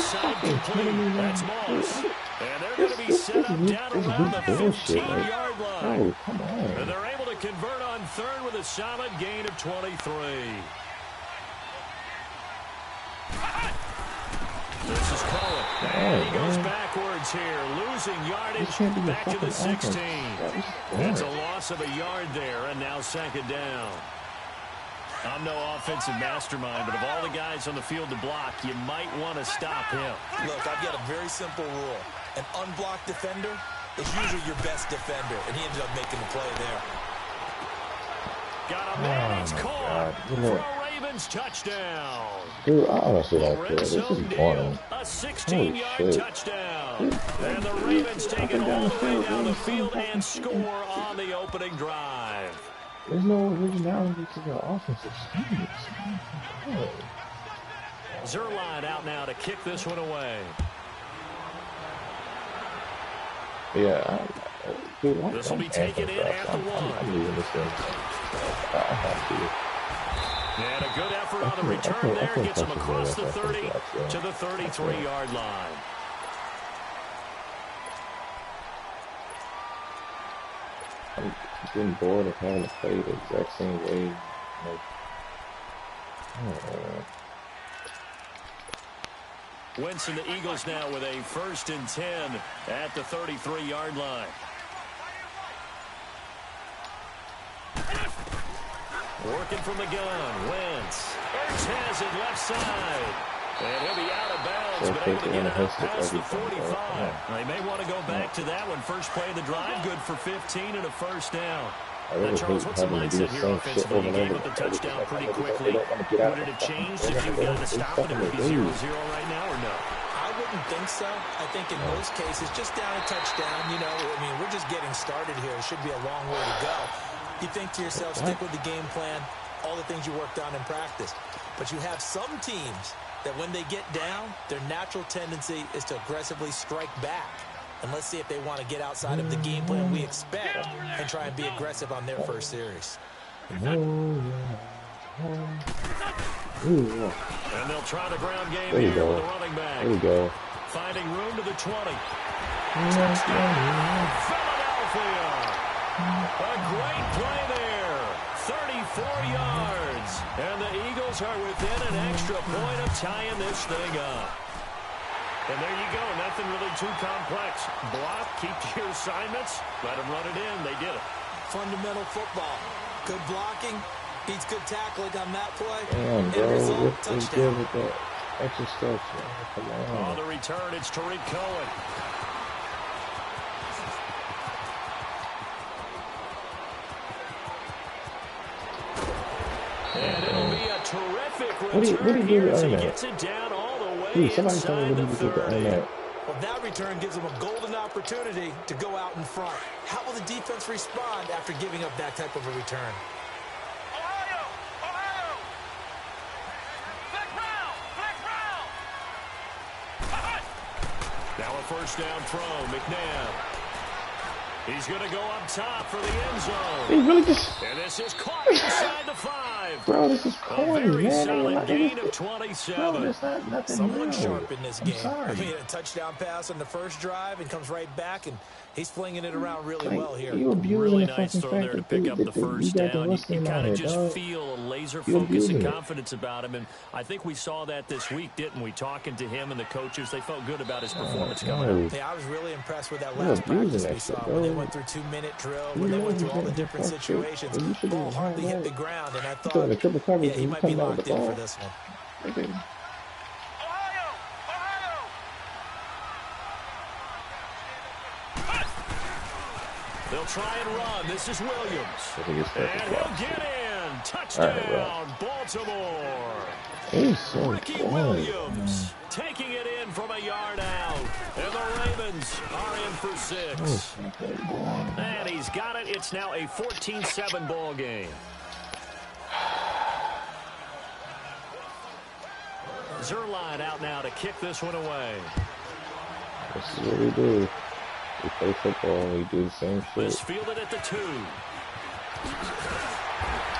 Side complete. That's Moss. And they're going to be set up down around the 15-yard line. Oh, come on. And they're able to convert on third with a solid gain of 23. This is Cohen. And he goes backwards here, losing yardage back to the 16. That's a loss of a yard there, and now second down. I'm no offensive mastermind, but of all the guys on the field to block, you might want to stop him. Look, I've got a very simple rule. An unblocked defender is usually your best defender, and he ended up making the play there. Got a man, he's caught for a Ravens touchdown. Dude, I honestly don't care. This is boring. A 16-yard touchdown. And the Ravens take it all the way down the field and score on the opening drive. There's no originality to the offensive scheme. Zerline out now to kick this one away. Yeah, dude, This will be taken in at the 1. I'm leaving this thing. I have to. And a good effort on the return there. Gets him across the 30 to the 33-yard line. I'm getting bored of having to play the exact same way. Like, Wentz and the Eagles now with a 1st and 10 at the 33-yard line. Working from the gun, Wentz. Ertz has it left side. And he'll be out of bounds, but able to get it up past the 45. They may want to go back to that one. First play of the drive, good for 15 and a first down. Charles, what's the mindset here offensively? You gave up the touchdown pretty quickly. Would it have changed if you got to stop it? It would be 0-0 right now, or no? I wouldn't think so. I think in most cases, just down a touchdown, you know, I mean, we're just getting started here. It should be a long way to go. You think to yourself, stick with the game plan, all the things you worked on in practice. But you have some teams that when they get down, their natural tendency is to aggressively strike back. And let's see if they want to get outside of the game plan we expect and try and be aggressive on their first series. And they'll try the ground game here with the running back. There you go. Finding room to the 20. Touchdown, Philadelphia. A great play there. 34 extra point of tying this thing up. And there you go. Nothing really too complex. Block, keep to your assignments, let them run it in. They did it. Fundamental football. Good blocking, beats good tackling on that play. Damn, bro. What's good with that extra stuff, man? Come on. On the return, it's Tariq Cohen. And it'll be a terrific return here as he gets it down all the way inside the 30. Well, that return gives them a golden opportunity to go out in front. How will the defense respond after giving up that type of a return? Ohio! Ohio! Black Brown! Now a first down throw, McNabb. He's going to go up top for the end zone. He really just... And this is caught inside the 5. Bro, this is corny, a very man. solid gain of 27. Bro, there's not nothing Someone new. sharp in this game. Sorry. I mean, a touchdown pass on the first drive and comes right back, and he's flinging it around really well here. You abusing Really the nice fucking throw fact there to that pick up the first down. You kind of just dog. feel a laser You focus abusing and it. confidence about him, and I think we saw that this week, didn't we? Talking to him and the coaches, they felt good about his performance coming up. Yeah, I was really impressed with that You're last practice abusing we that saw shit, when they bro. went through 2-minute drill, when they went through all the different situations. Ball hardly hit the ground, and I thought, yeah, he might be locked in for this one. Ohio! Ohio! They'll try and run. This is Williams. I think it's And he'll get in. Touchdown, Baltimore. He's so Ricky corny. Williams taking it in from a yard out. And the Ravens are in for 6. And he's got it. It's now a 14-7 ball game. Zerline out now to kick this one away. This is what we do. We play football and we do the same shit. This fielded at the 2.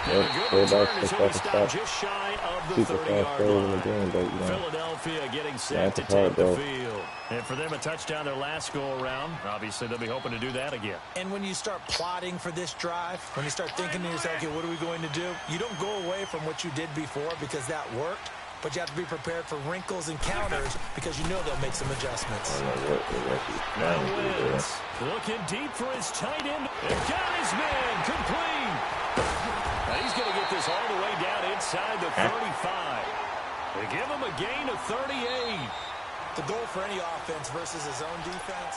Yep, Good so return that's as the he'll be fucking stopped stop. just shy of the Super fast 30-yard throws in the line. game, but you know. Philadelphia getting set to That's take hard, the bro. field. And for them, a touchdown their last go-around. Obviously, they'll be hoping to do that again. And when you start plotting for this drive, when you start thinking to yourself, okay, what are we going to do? You don't go away from what you did before because that worked, but you have to be prepared for wrinkles and counters because you know they'll make some adjustments. I don't know what they're actually Now trying to do there. Wentz looking deep for his tight end. And got his man complete. Now he's going to get this all the way down inside the 35. They give him a gain of 38. The goal for any offense versus his own defense.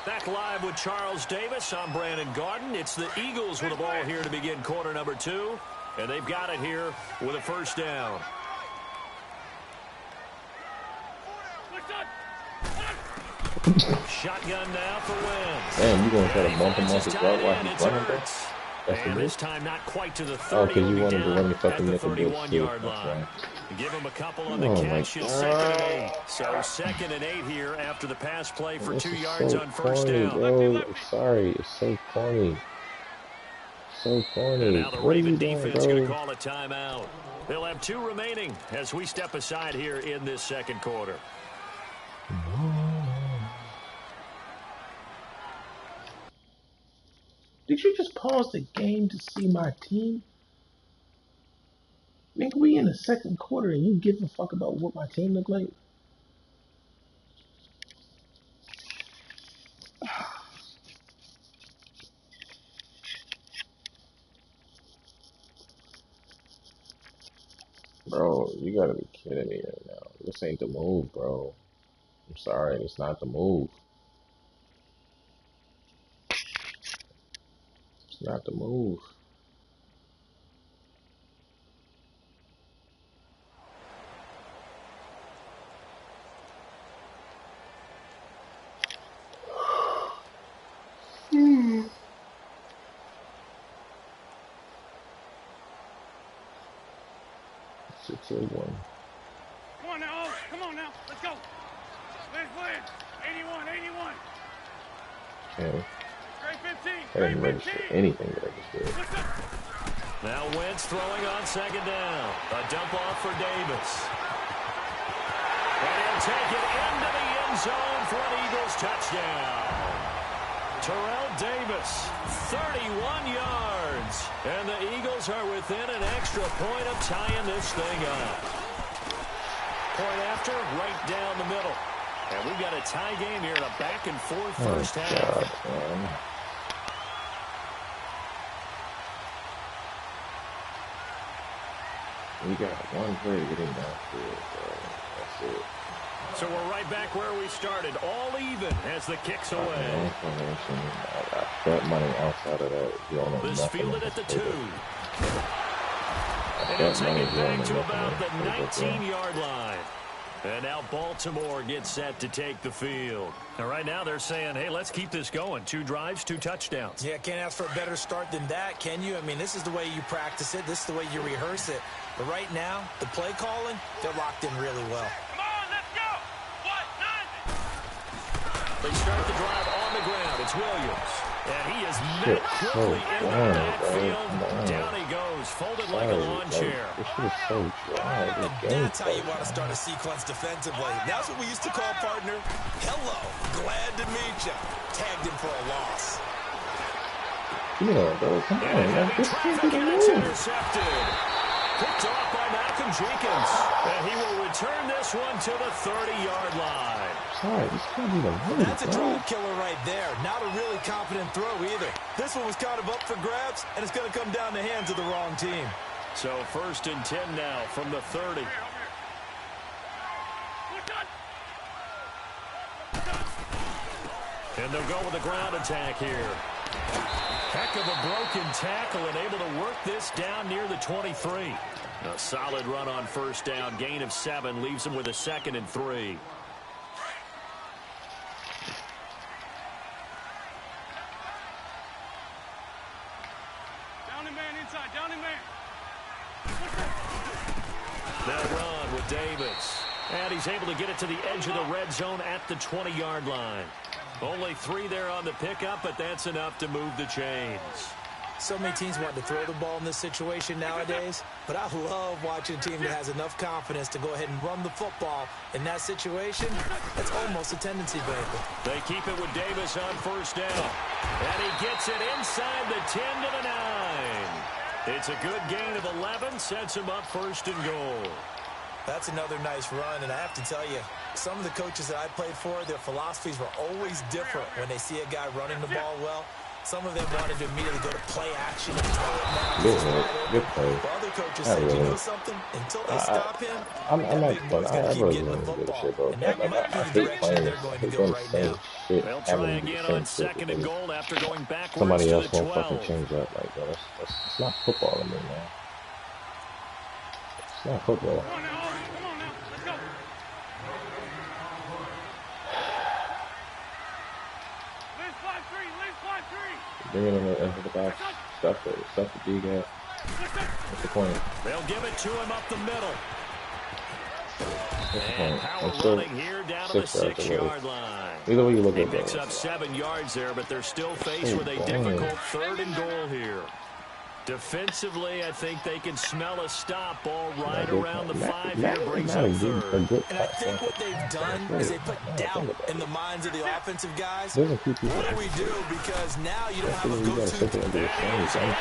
Back live with Charles Davis. I'm Brandon Garden. It's the Eagles with the ball here to begin quarter number 2. And they've got it here with a first down. Shotgun now for Wentz. Damn, you gonna try to bump him off his route while And he's it's running, bro? Hurts. That's the And move? this time not quite to the 30. Oh, because you He'll be wanted to down run the at fucking the nickel blitz, too. 31-yard That's line. right. Give him a couple on the Oh, catch. my It's second and 8. So second and 8 here after the pass play for This 2 is yards so on first corny, down. bro. Sorry, it's so corny. So corny. And now the What are you Raven doing, defense going to bro? call a timeout. They'll have 2 remaining as we step aside here in this second quarter. Did you just pause the game to see my team? Nigga, we in the second quarter and you give a fuck about what my team look like? Bro, you gotta be kidding me right now. This ain't the move, bro. I'm sorry, it's not the move. It's not the move. Six oh one. Come on now, come on now, let's go. Lance, 81, 81. Okay. Straight 15, I straight didn't register 15. anything that I just did. Let's go. Now Wentz throwing on second down. A dump off for Davis. And he'll take it into the end zone for an Eagles touchdown. Terrell Davis, 31 yards. And the Eagles are within an extra point of tying this thing up. point after, right down the middle. And we've got a tie game here in a back-and-forth first half. God, man. We got one play to get him downfield, bro. That's it. So we're right back where we started, all even as the kick's away. I bet money outside of that. You don't know this nothing fielded at the 2. And he'll he'll take it back to about the 19-yard line. And now Baltimore gets set to take the field. And right now they're saying, hey, let's keep this going. 2 drives, 2 touchdowns. Yeah, can't ask for a better start than that, can you? I mean, this is the way you practice it. This is the way you rehearse it. But right now, the play calling, they're locked in really well. Come on, let's go. What? They start the drive on the ground. It's Williams. And he is met quickly in the backfield. Down he goes, folded like a lawn chair. This is so dry. That's how you want to start a sequence defensively. That's what we used to call, partner, hello, glad to meet you. Tagged him for a loss. Yeah, bro, come on, man. This Traffic and it's intercepted. Picked off by Malcolm Jenkins. And he will return this one to the 30-yard line. Sorry, this can't be the move, That's a drive killer right there. Not a really confident throw either. This one was kind of up for grabs, and it's going to come down the hands of the wrong team. So 1st and 10 now from the 30. And they'll go with the ground attack here. Heck of a broken tackle and able to work this down near the 23. A solid run on 1st down. Gain of 7 leaves him with a 2nd and 3. Down and man inside. Down and man. That run with Davis. And he's able to get it to the edge of the red zone at the 20-yard line. Only 3 there on the pickup, but that's enough to move the chains. So many teams want to throw the ball in this situation nowadays, but I love watching a team that has enough confidence to go ahead and run the football. In that situation, it's almost a tendency breaker. They keep it with Davis on 1st down. And he gets it inside the 10 to the 9. It's a good gain of 11, sets him up 1st and goal. That's another nice run, and I have to tell you, some of the coaches that I played for, their philosophies were always different when they see a guy running the ball well. Some of them wanted to immediately go to play action and throw it now. Good play. While other coaches said, you know something? Until they stop him, I'm not big boy's going to keep getting the football. And that might be the direction they're going to go right now. They'll try again on 2nd and goal after going backwards somebody to else the won't 12. fucking change up. Like, bro, it's not football anymore, man. It's not football. Come on now. Come on now. Let's go. Let's fly 3. Let's fly 3. Bring it into the box. Stuff the D gap. What's the point? They'll give it to him up the middle. What's the And point? power I'm still running here down to the 6-yard line. Either way you look He at picks it. up 7 yards there, but they're still faced with a difficult 3rd and goal here. Defensively, I think they can smell a stop ball right around the 5 here, brings up 3rd. And I think what they've done is they put doubt in the minds of the offensive guys. What do we do? Because now you don't have a go-to. Into the end zone.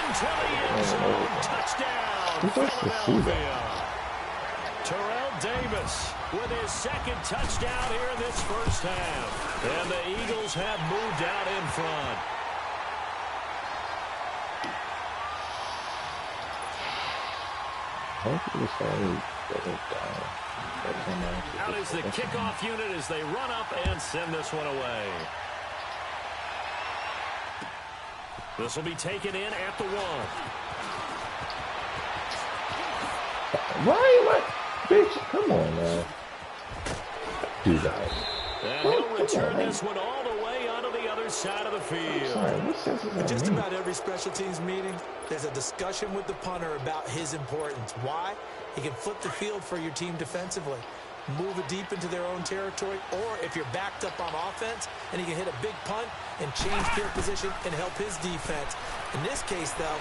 Touchdown, Philadelphia. Terrell Davis with his 2nd touchdown here in this 1st half. And the Eagles have moved out in front. Out is the kickoff unit as they run up and send this one away. This will be taken in at the 1. What? Bitch, come on, man. You guys. And he'll return this one all the way onto the other side of the field. In just about every special teams meeting, there's a discussion with the punter about his importance. Why? He can flip the field for your team defensively, move it deep into their own territory, or if you're backed up on offense, and he can hit a big punt and change field position and help his defense. In this case, though,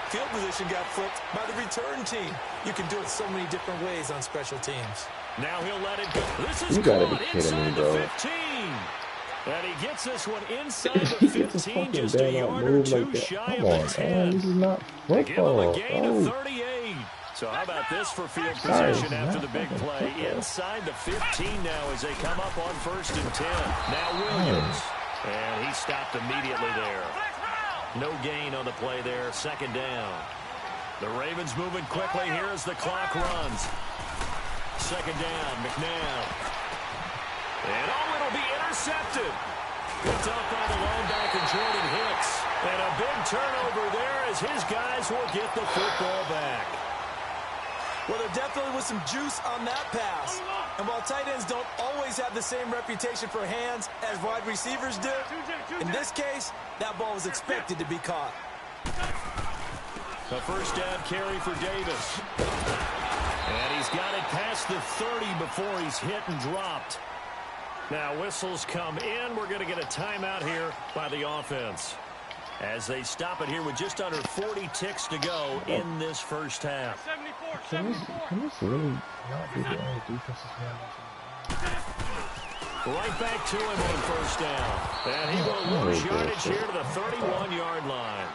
field position got flipped by the return team. You can do it so many different ways on special teams. Now he'll let it go. This is You gotta be caught kidding me, inside the bro. 15. And he gets this one inside the 15, just a yard or 2 shy of the 10. This is not Give him a football. gain of 38. So how about this for field position after the big play? Inside the 15 now as they come up on 1st and 10. Now Williams. And he stopped immediately there. No gain on the play there. 2nd down. The Ravens moving quickly here as the clock runs. 2nd down, McNabb. And it'll be intercepted. Picked up by the linebacker Jordan Hicks. And a big turnover there as his guys will get the football back. Well, there definitely was some juice on that pass. And while tight ends don't always have the same reputation for hands as wide receivers do, in this case, that ball was expected to be caught. The first down carry for Davis. And he's got it past the 30 before he's hit and dropped. Now whistles come in. We're going to get a timeout here by the offense, as they stop it here with just under 40 ticks to go in this first half. Can this really not be the only defensive man? Right back to him on 1st down. And he will lose yardage here to the 31-yard line.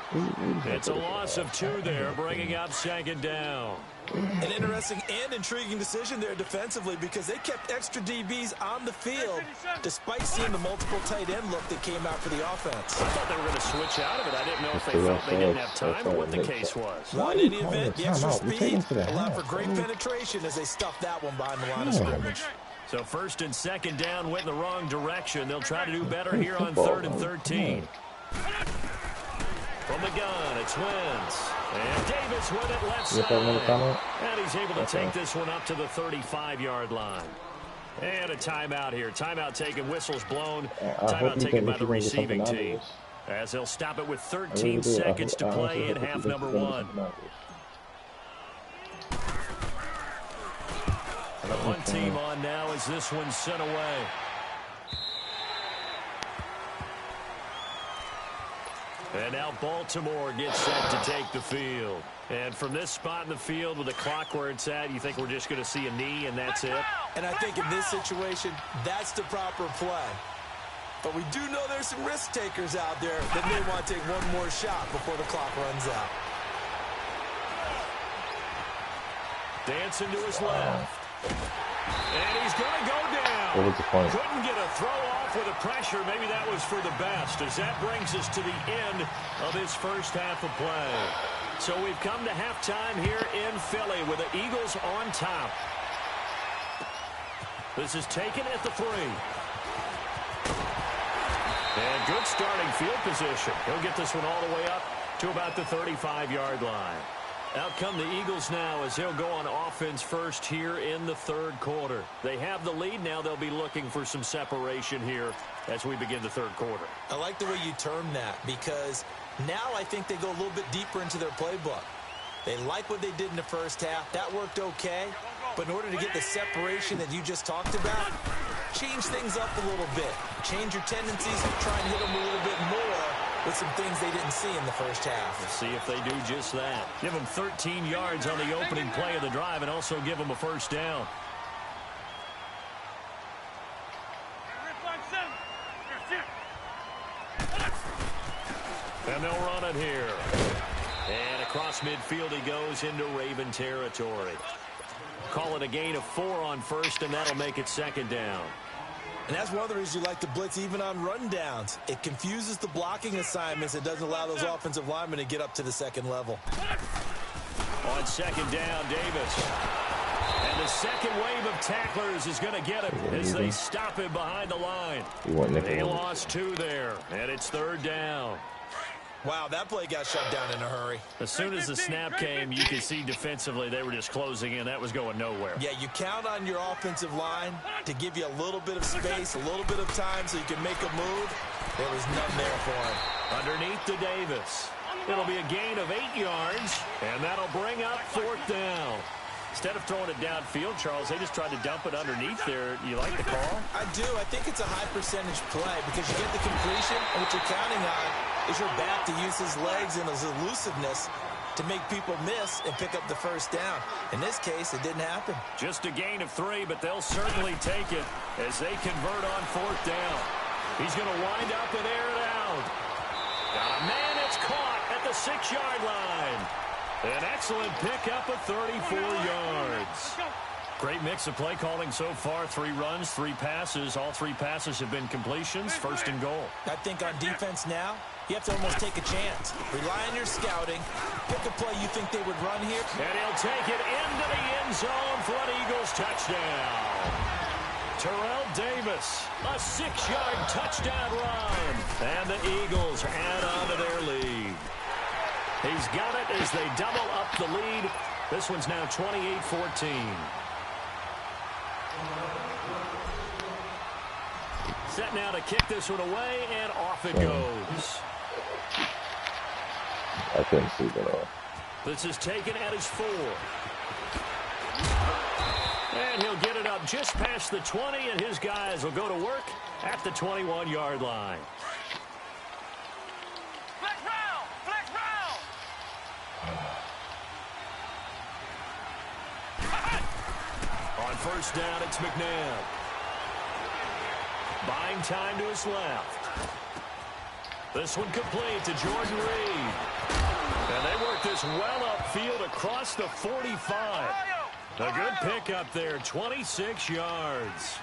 It's a loss of 2 there, bringing up 2nd down. An interesting and intriguing decision there defensively, because they kept extra DBs on the field despite seeing the multiple tight end look that came out for the offense. I thought they were going to switch out of it. I didn't know if they felt they didn't have time or what the case was. Well, in any event, the extra speed allowed for great penetration as they stuffed that one behind the line of scrimmage. So 1st and 2nd down went in the wrong direction. They'll try to do better here on 3rd and 13. From the gun, it's Wentz. And Davis with it left side. And he's able to take this one up to the 35-yard line. And a timeout here. Timeout taken, whistles blown. Timeout taken by the receiving team, as they'll stop it with 13 seconds to play in half number 1. The 1 team on now as this one's sent away. And now Baltimore gets set to take the field. And from this spot in the field with the clock where it's at, you think we're just going to see a knee and that's it? And I think in this situation, that's the proper play. But we do know there's some risk takers out there that may want to take one more shot before the clock runs out. Dancing to his left. And he's going to go down. What was the point? Couldn't get a throw off with the pressure. Maybe that was for the best, as that brings us to the end of this first half of play. So we've come to halftime here in Philly with the Eagles on top. This is taken at the 3. And good starting field position. He'll get this one all the way up to about the 35-yard line. Out come the Eagles now as they'll go on offense first here in the 3rd quarter. They have the lead now. They'll be looking for some separation here as we begin the 3rd quarter. I like the way you term that, because now I think they go a little bit deeper into their playbook. They like what they did in the first half. That worked okay. But in order to get the separation that you just talked about, change things up a little bit. Change your tendencies, try and hit them a little bit more with some things they didn't see in the first half. We'll see if they do just that. Give them 13 yards on the opening play of the drive and also give them a first down. And they'll run it here. And across midfield he goes into Raven territory. Call it a gain of 4 on 1st, and that'll make it 2nd down. And that's one of the reasons you like to blitz even on run downs. It confuses the blocking assignments. It doesn't allow those offensive linemen to get up to the 2nd level. On 2nd down, Davis. And the second wave of tacklers is going to get him as they stop him behind the line. They lost 2 there, and it's 3rd down. Wow, that play got shut down in a hurry. As soon as the snap came, you could see defensively they were just closing in. That was going nowhere. Yeah, you count on your offensive line to give you a little bit of space, a little bit of time so you can make a move. There was none there for him. Underneath to Davis. It'll be a gain of 8 yards, and that'll bring up 4th down. Instead of throwing it downfield, Charles, they just tried to dump it underneath there. You like the call? I do. I think it's a high percentage play because you get the completion, and what you're counting on is your back to use his legs and his elusiveness to make people miss and pick up the first down. In this case, it didn't happen. Just a gain of 3, but they'll certainly take it as they convert on 4th down. He's going to wind up and air it out. Got a man, it's caught at the 6-yard line. An excellent pickup of 34 yards. Great mix of play calling so far. 3 runs, 3 passes. All 3 passes have been completions. First and goal. I think on defense now, you have to almost take a chance. Rely on your scouting. Pick a play you think they would run here. And he'll take it into the end zone for an Eagles touchdown. Terrell Davis, a 6-yard touchdown run. And the Eagles add on to their lead. He's got it as they double up the lead. This one's now 28-14. Set now to kick this one away, and off it goes. I couldn't see that all. This is taken at his 4. And he'll get it up just past the 20, and his guys will go to work at the 21-yard line. Flex round! Flex round! On first down, it's McNabb. Buying time to his left. This one complete to Jordan Reed. And they work this well upfield across the 45. A good pickup there, 26 yards.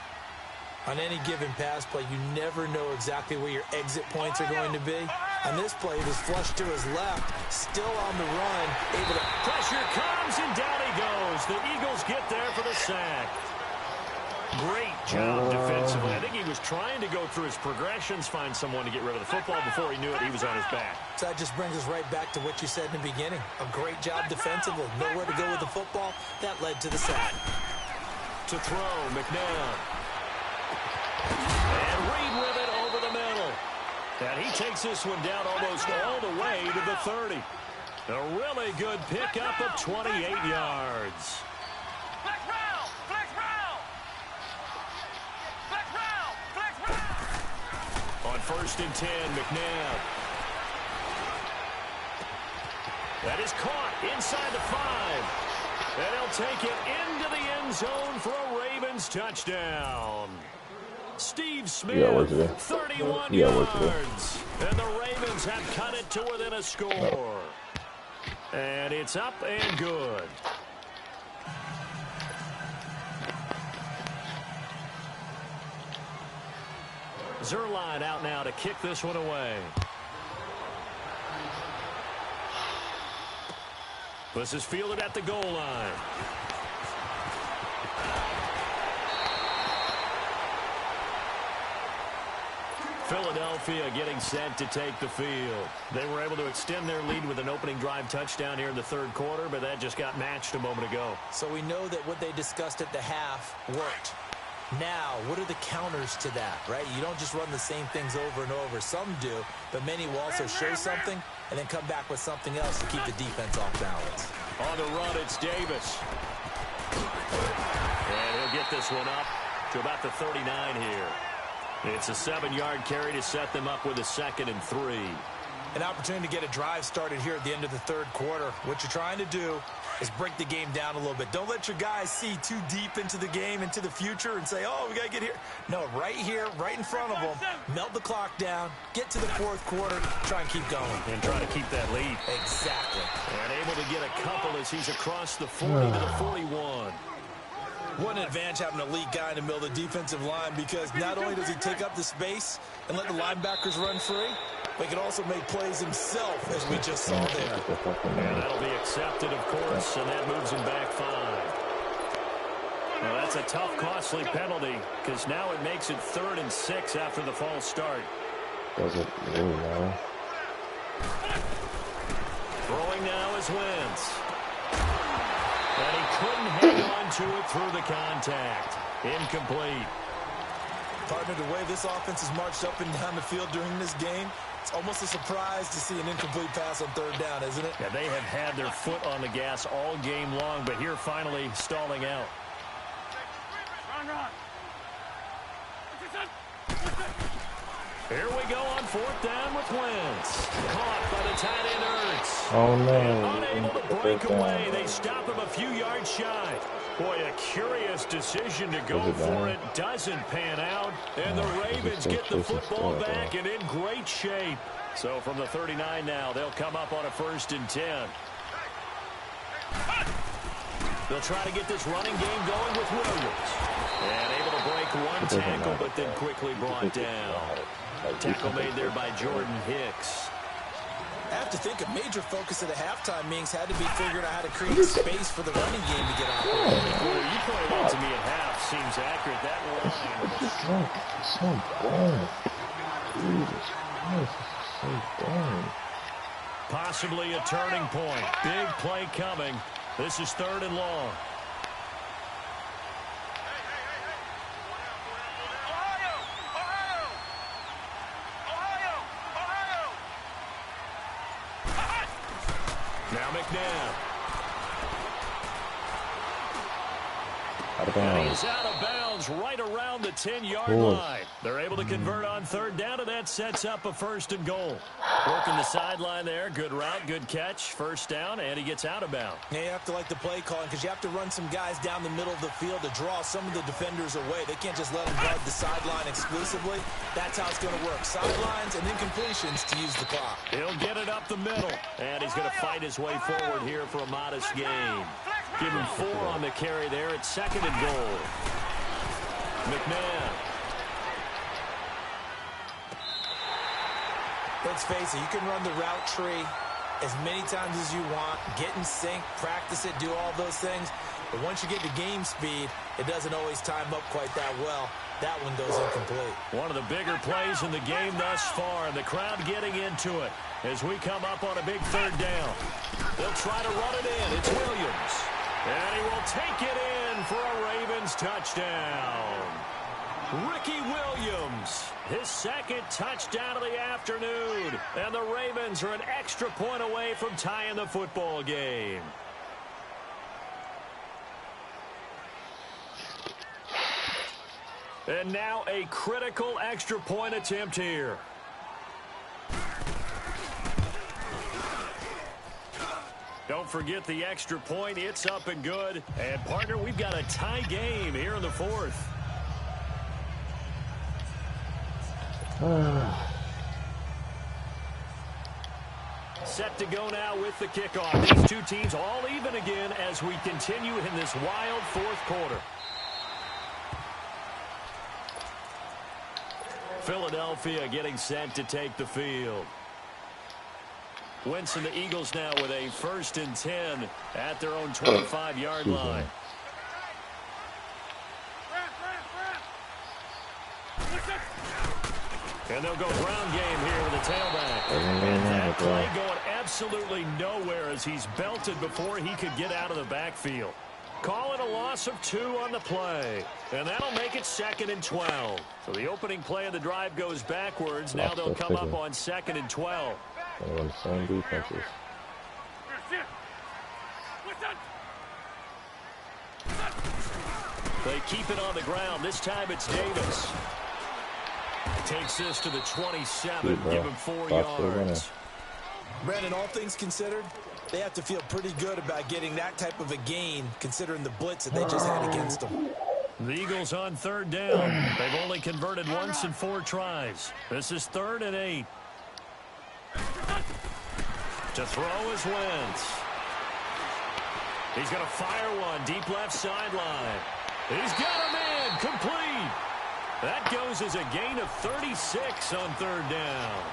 On any given pass play, you never know exactly where your exit points are going to be. On this play, it was flushed to his left, still on the run, able to... Pressure comes, and down he goes. The Eagles get there for the sack. Great job defensively. I think he was trying to go through his progressions, find someone to get rid of the football. Before he knew it, he was on his back. So that just brings us right back to what you said in the beginning. A great job defensively. Nowhere to go with the football. That led to the sack. To throw, McNabb. And Reed with it over the middle. And he takes this one down almost all the way to the 30. A really good pickup of 28 yards. Flex round! Flex round! Flex round! Flex round! On first and 10, McNabb. That is caught inside the 5. And he'll take it into the end zone for a Ravens touchdown. Steve Smith, 31 yards. And the Ravens have cut it to within a score. And it's up and good. Zerline out now to kick this one away. This is fielded at the goal line. Philadelphia getting set to take the field. They were able to extend their lead with an opening drive touchdown here in the third quarter, but that just got matched a moment ago. So we know that what they discussed at the half worked. Now, what are the counters to that, right? You don't just run the same things over and over. Some do, but many will also show something and then come back with something else to keep the defense off balance. On the run, it's Davis. And he'll get this one up to about the 39 here. It's a 7-yard carry to set them up with a 2nd and 3. An opportunity to get a drive started here at the end of the third quarter. What you're trying to do is break the game down a little bit. Don't let your guys see too deep into the game, into the future, and say, oh, we got to get here. No, right here, right in front of them. Melt the clock down, get to the fourth quarter, try and keep going. And try to keep that lead. Exactly. And able to get a couple as he's across the 40 to the 41. What an advantage having an elite guy in the middle of the defensive line, because not only does he take up the space and let the linebackers run free, but he can also make plays himself, as we just saw there. And that'll be accepted, of course, and that moves him back 5. Well, that's a tough, costly penalty, because now it makes it 3rd and 6 after the false start. Does it really now? Throwing now is Wentz. And he couldn't hang on to it through the contact. Incomplete. Partner, the way this offense has marched up and down the field during this game, it's almost a surprise to see an incomplete pass on 3rd down, isn't it? Yeah, they have had their foot on the gas all game long, but here finally stalling out. Run. Here we go on 4th down with Wentz. Caught by the tight end Ertz. Oh no. And unable to break away. They stop him a few yards shy. Boy, a curious decision to go for it. Doesn't pan out. And the Ravens get the football back and in great shape. So from the 39 now, they'll come up on a 1st and 10. They'll try to get this running game going with Williams. And able to break one tackle, but then quickly brought down. Tackle made there by Jordan Hicks. I have to think a major focus of the halftime meetings had to be figuring out how to create space for the running game to get operating. Well, you pointed out to me at half. Seems accurate. That line. So boring. Jesus Christ, this is so boring. Possibly a turning point. Big play coming. This is 3rd and long. Now McNabb. Out of bounds. He's out of bounds right around the 10-yard line. They're able to convert on 3rd down, and that sets up a 1st and goal. Working the sideline there. Good route, good catch. 1st down, and he gets out of bounds. Yeah, you have to like the play calling because you have to run some guys down the middle of the field to draw some of the defenders away. They can't just let them guard the sideline exclusively. That's how it's going to work. Sidelines and then completions to use the clock. He'll get it up the middle, and he's going to fight his way forward here for a modest gain. Give him 4 on the carry there. It's 2nd and goal. McNabb. Let's face it, you can run the route tree as many times as you want, get in sync, practice it, do all those things. But once you get to game speed, it doesn't always time up quite that well. That one goes incomplete. One of the bigger plays in the game thus far, and the crowd getting into it as we come up on a big 3rd down. They'll try to run it in. It's Williams. And he will take it in for a Ravens touchdown. Ricky Williams, his 2nd touchdown of the afternoon. And the Ravens are an extra point away from tying the football game. And now a critical extra point attempt here. Don't forget the extra point. It's up and good. And, partner, we've got a tie game here in the 4th. Set to go now with the kickoff. These two teams all even again as we continue in this wild 4th quarter. Philadelphia getting set to take the field. Wentz and the Eagles now with a 1st and 10 at their own 25-yard line. And they'll go ground game here with the tailback. And that play going absolutely nowhere as he's belted before he could get out of the backfield. Call it a loss of 2 on the play. And that'll make it 2nd and 12. So the opening play of the drive goes backwards. Now they'll come up on 2nd and 12. One of the same defenses. They keep it on the ground. This time it's Davis. Takes this to the 27. Give him 4 yards. Brandon, all things considered, they have to feel pretty good about getting that type of a gain considering the blitz that they just had against them. The Eagles on 3rd down. They've only converted once in 4 tries. This is 3rd and 8. To throw is Wentz. He's going to fire one deep left sideline. He's got him in. Complete. That goes as a gain of 36 on 3rd down.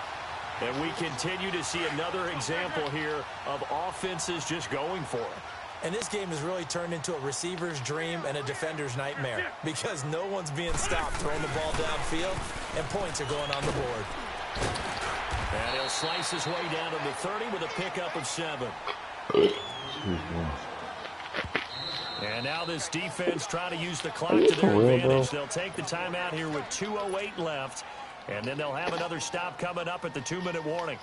And we continue to see another example here of offenses just going for it. And this game has really turned into a receiver's dream and a defender's nightmare because no one's being stopped throwing the ball downfield, and points are going on the board. And he'll slice his way down to the 30 with a pickup of 7. And now this defense trying to use the clock to their advantage. They'll take the timeout here with 2:08 left. And then they'll have another stop coming up at the 2-minute warning.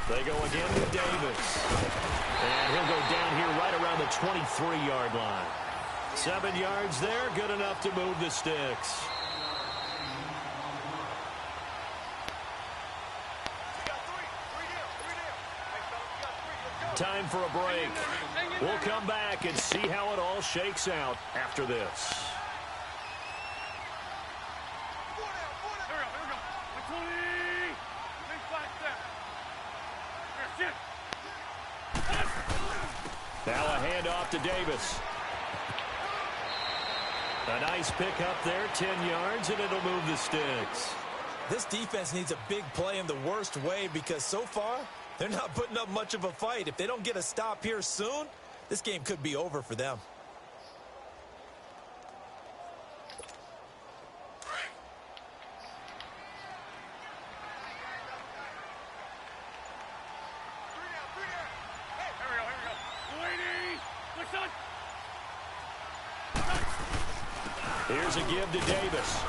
They go again with Davis. And he'll go down here right around the 23-yard line. 7 yards there, good enough to move the sticks. Time for a break. We'll come back and see how it all shakes out after this. Now a handoff to Davis. A nice pick up there, 10 yards, and it'll move the sticks. This defense needs a big play in the worst way because so far, they're not putting up much of a fight. If they don't get a stop here soon, this game could be over for them. Here's a give to Davis.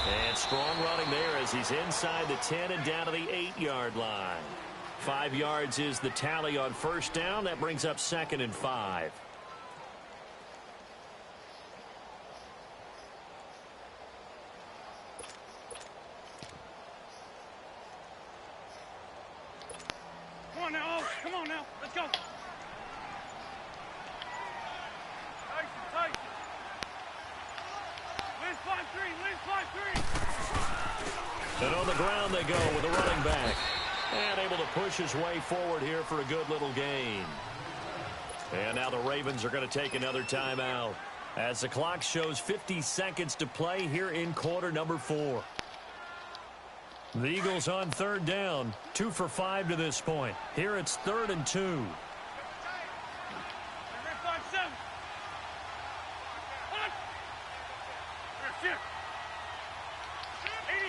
And strong running there as he's inside the 10 and down to the 8-yard line. 5 yards is the tally on first down. That brings up 2nd and 5. Come on now. Come on now. Let's go. Tyson. Win 5-3. And on the ground they go with a running back. And able to push his way forward here for a good little gain. And now the Ravens are going to take another timeout as the clock shows 50 seconds to play here in quarter number 4. The Eagles on 3rd down, 2 for 5 to this point. Here it's 3rd and 2.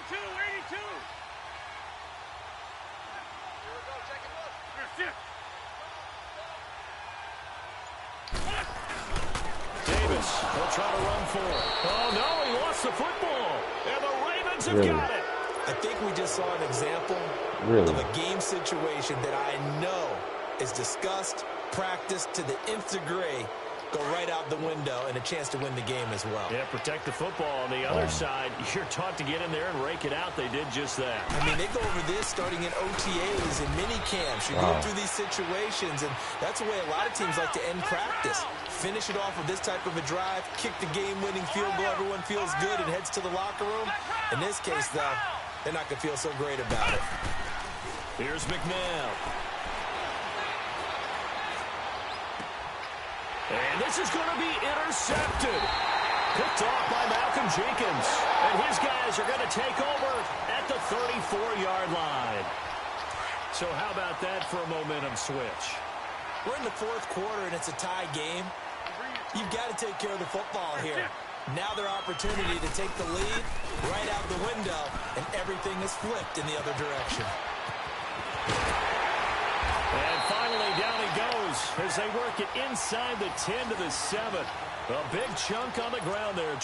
82. Davis will try to run for it. Oh, no, he lost the football. And the Ravens have got it. I think we just saw an example of a game situation that I know is discussed, practiced to the nth degree, go right out the window, and a chance to win the game as well. Yeah, protect the football. On the other side, you're taught to get in there and rake it out. They did just that. I mean, they go over this starting in OTAs and mini camps. You go through these situations, and that's the way a lot of teams like to end practice. Finish it off with this type of a drive, kick the game-winning field goal. Everyone feels good and heads to the locker room. In this case, though, they're not going to feel so great about it. Here's McNabb. And this is going to be intercepted. Picked off by Malcolm Jenkins. And his guys are going to take over at the 34-yard line. So how about that for a momentum switch? We're in the 4th quarter, and it's a tie game. You've got to take care of the football here. Now their opportunity to take the lead right out the window, and everything is flipped in the other direction. And finally, down he goes as they work it inside the 10 to the 7. A big chunk on the ground there.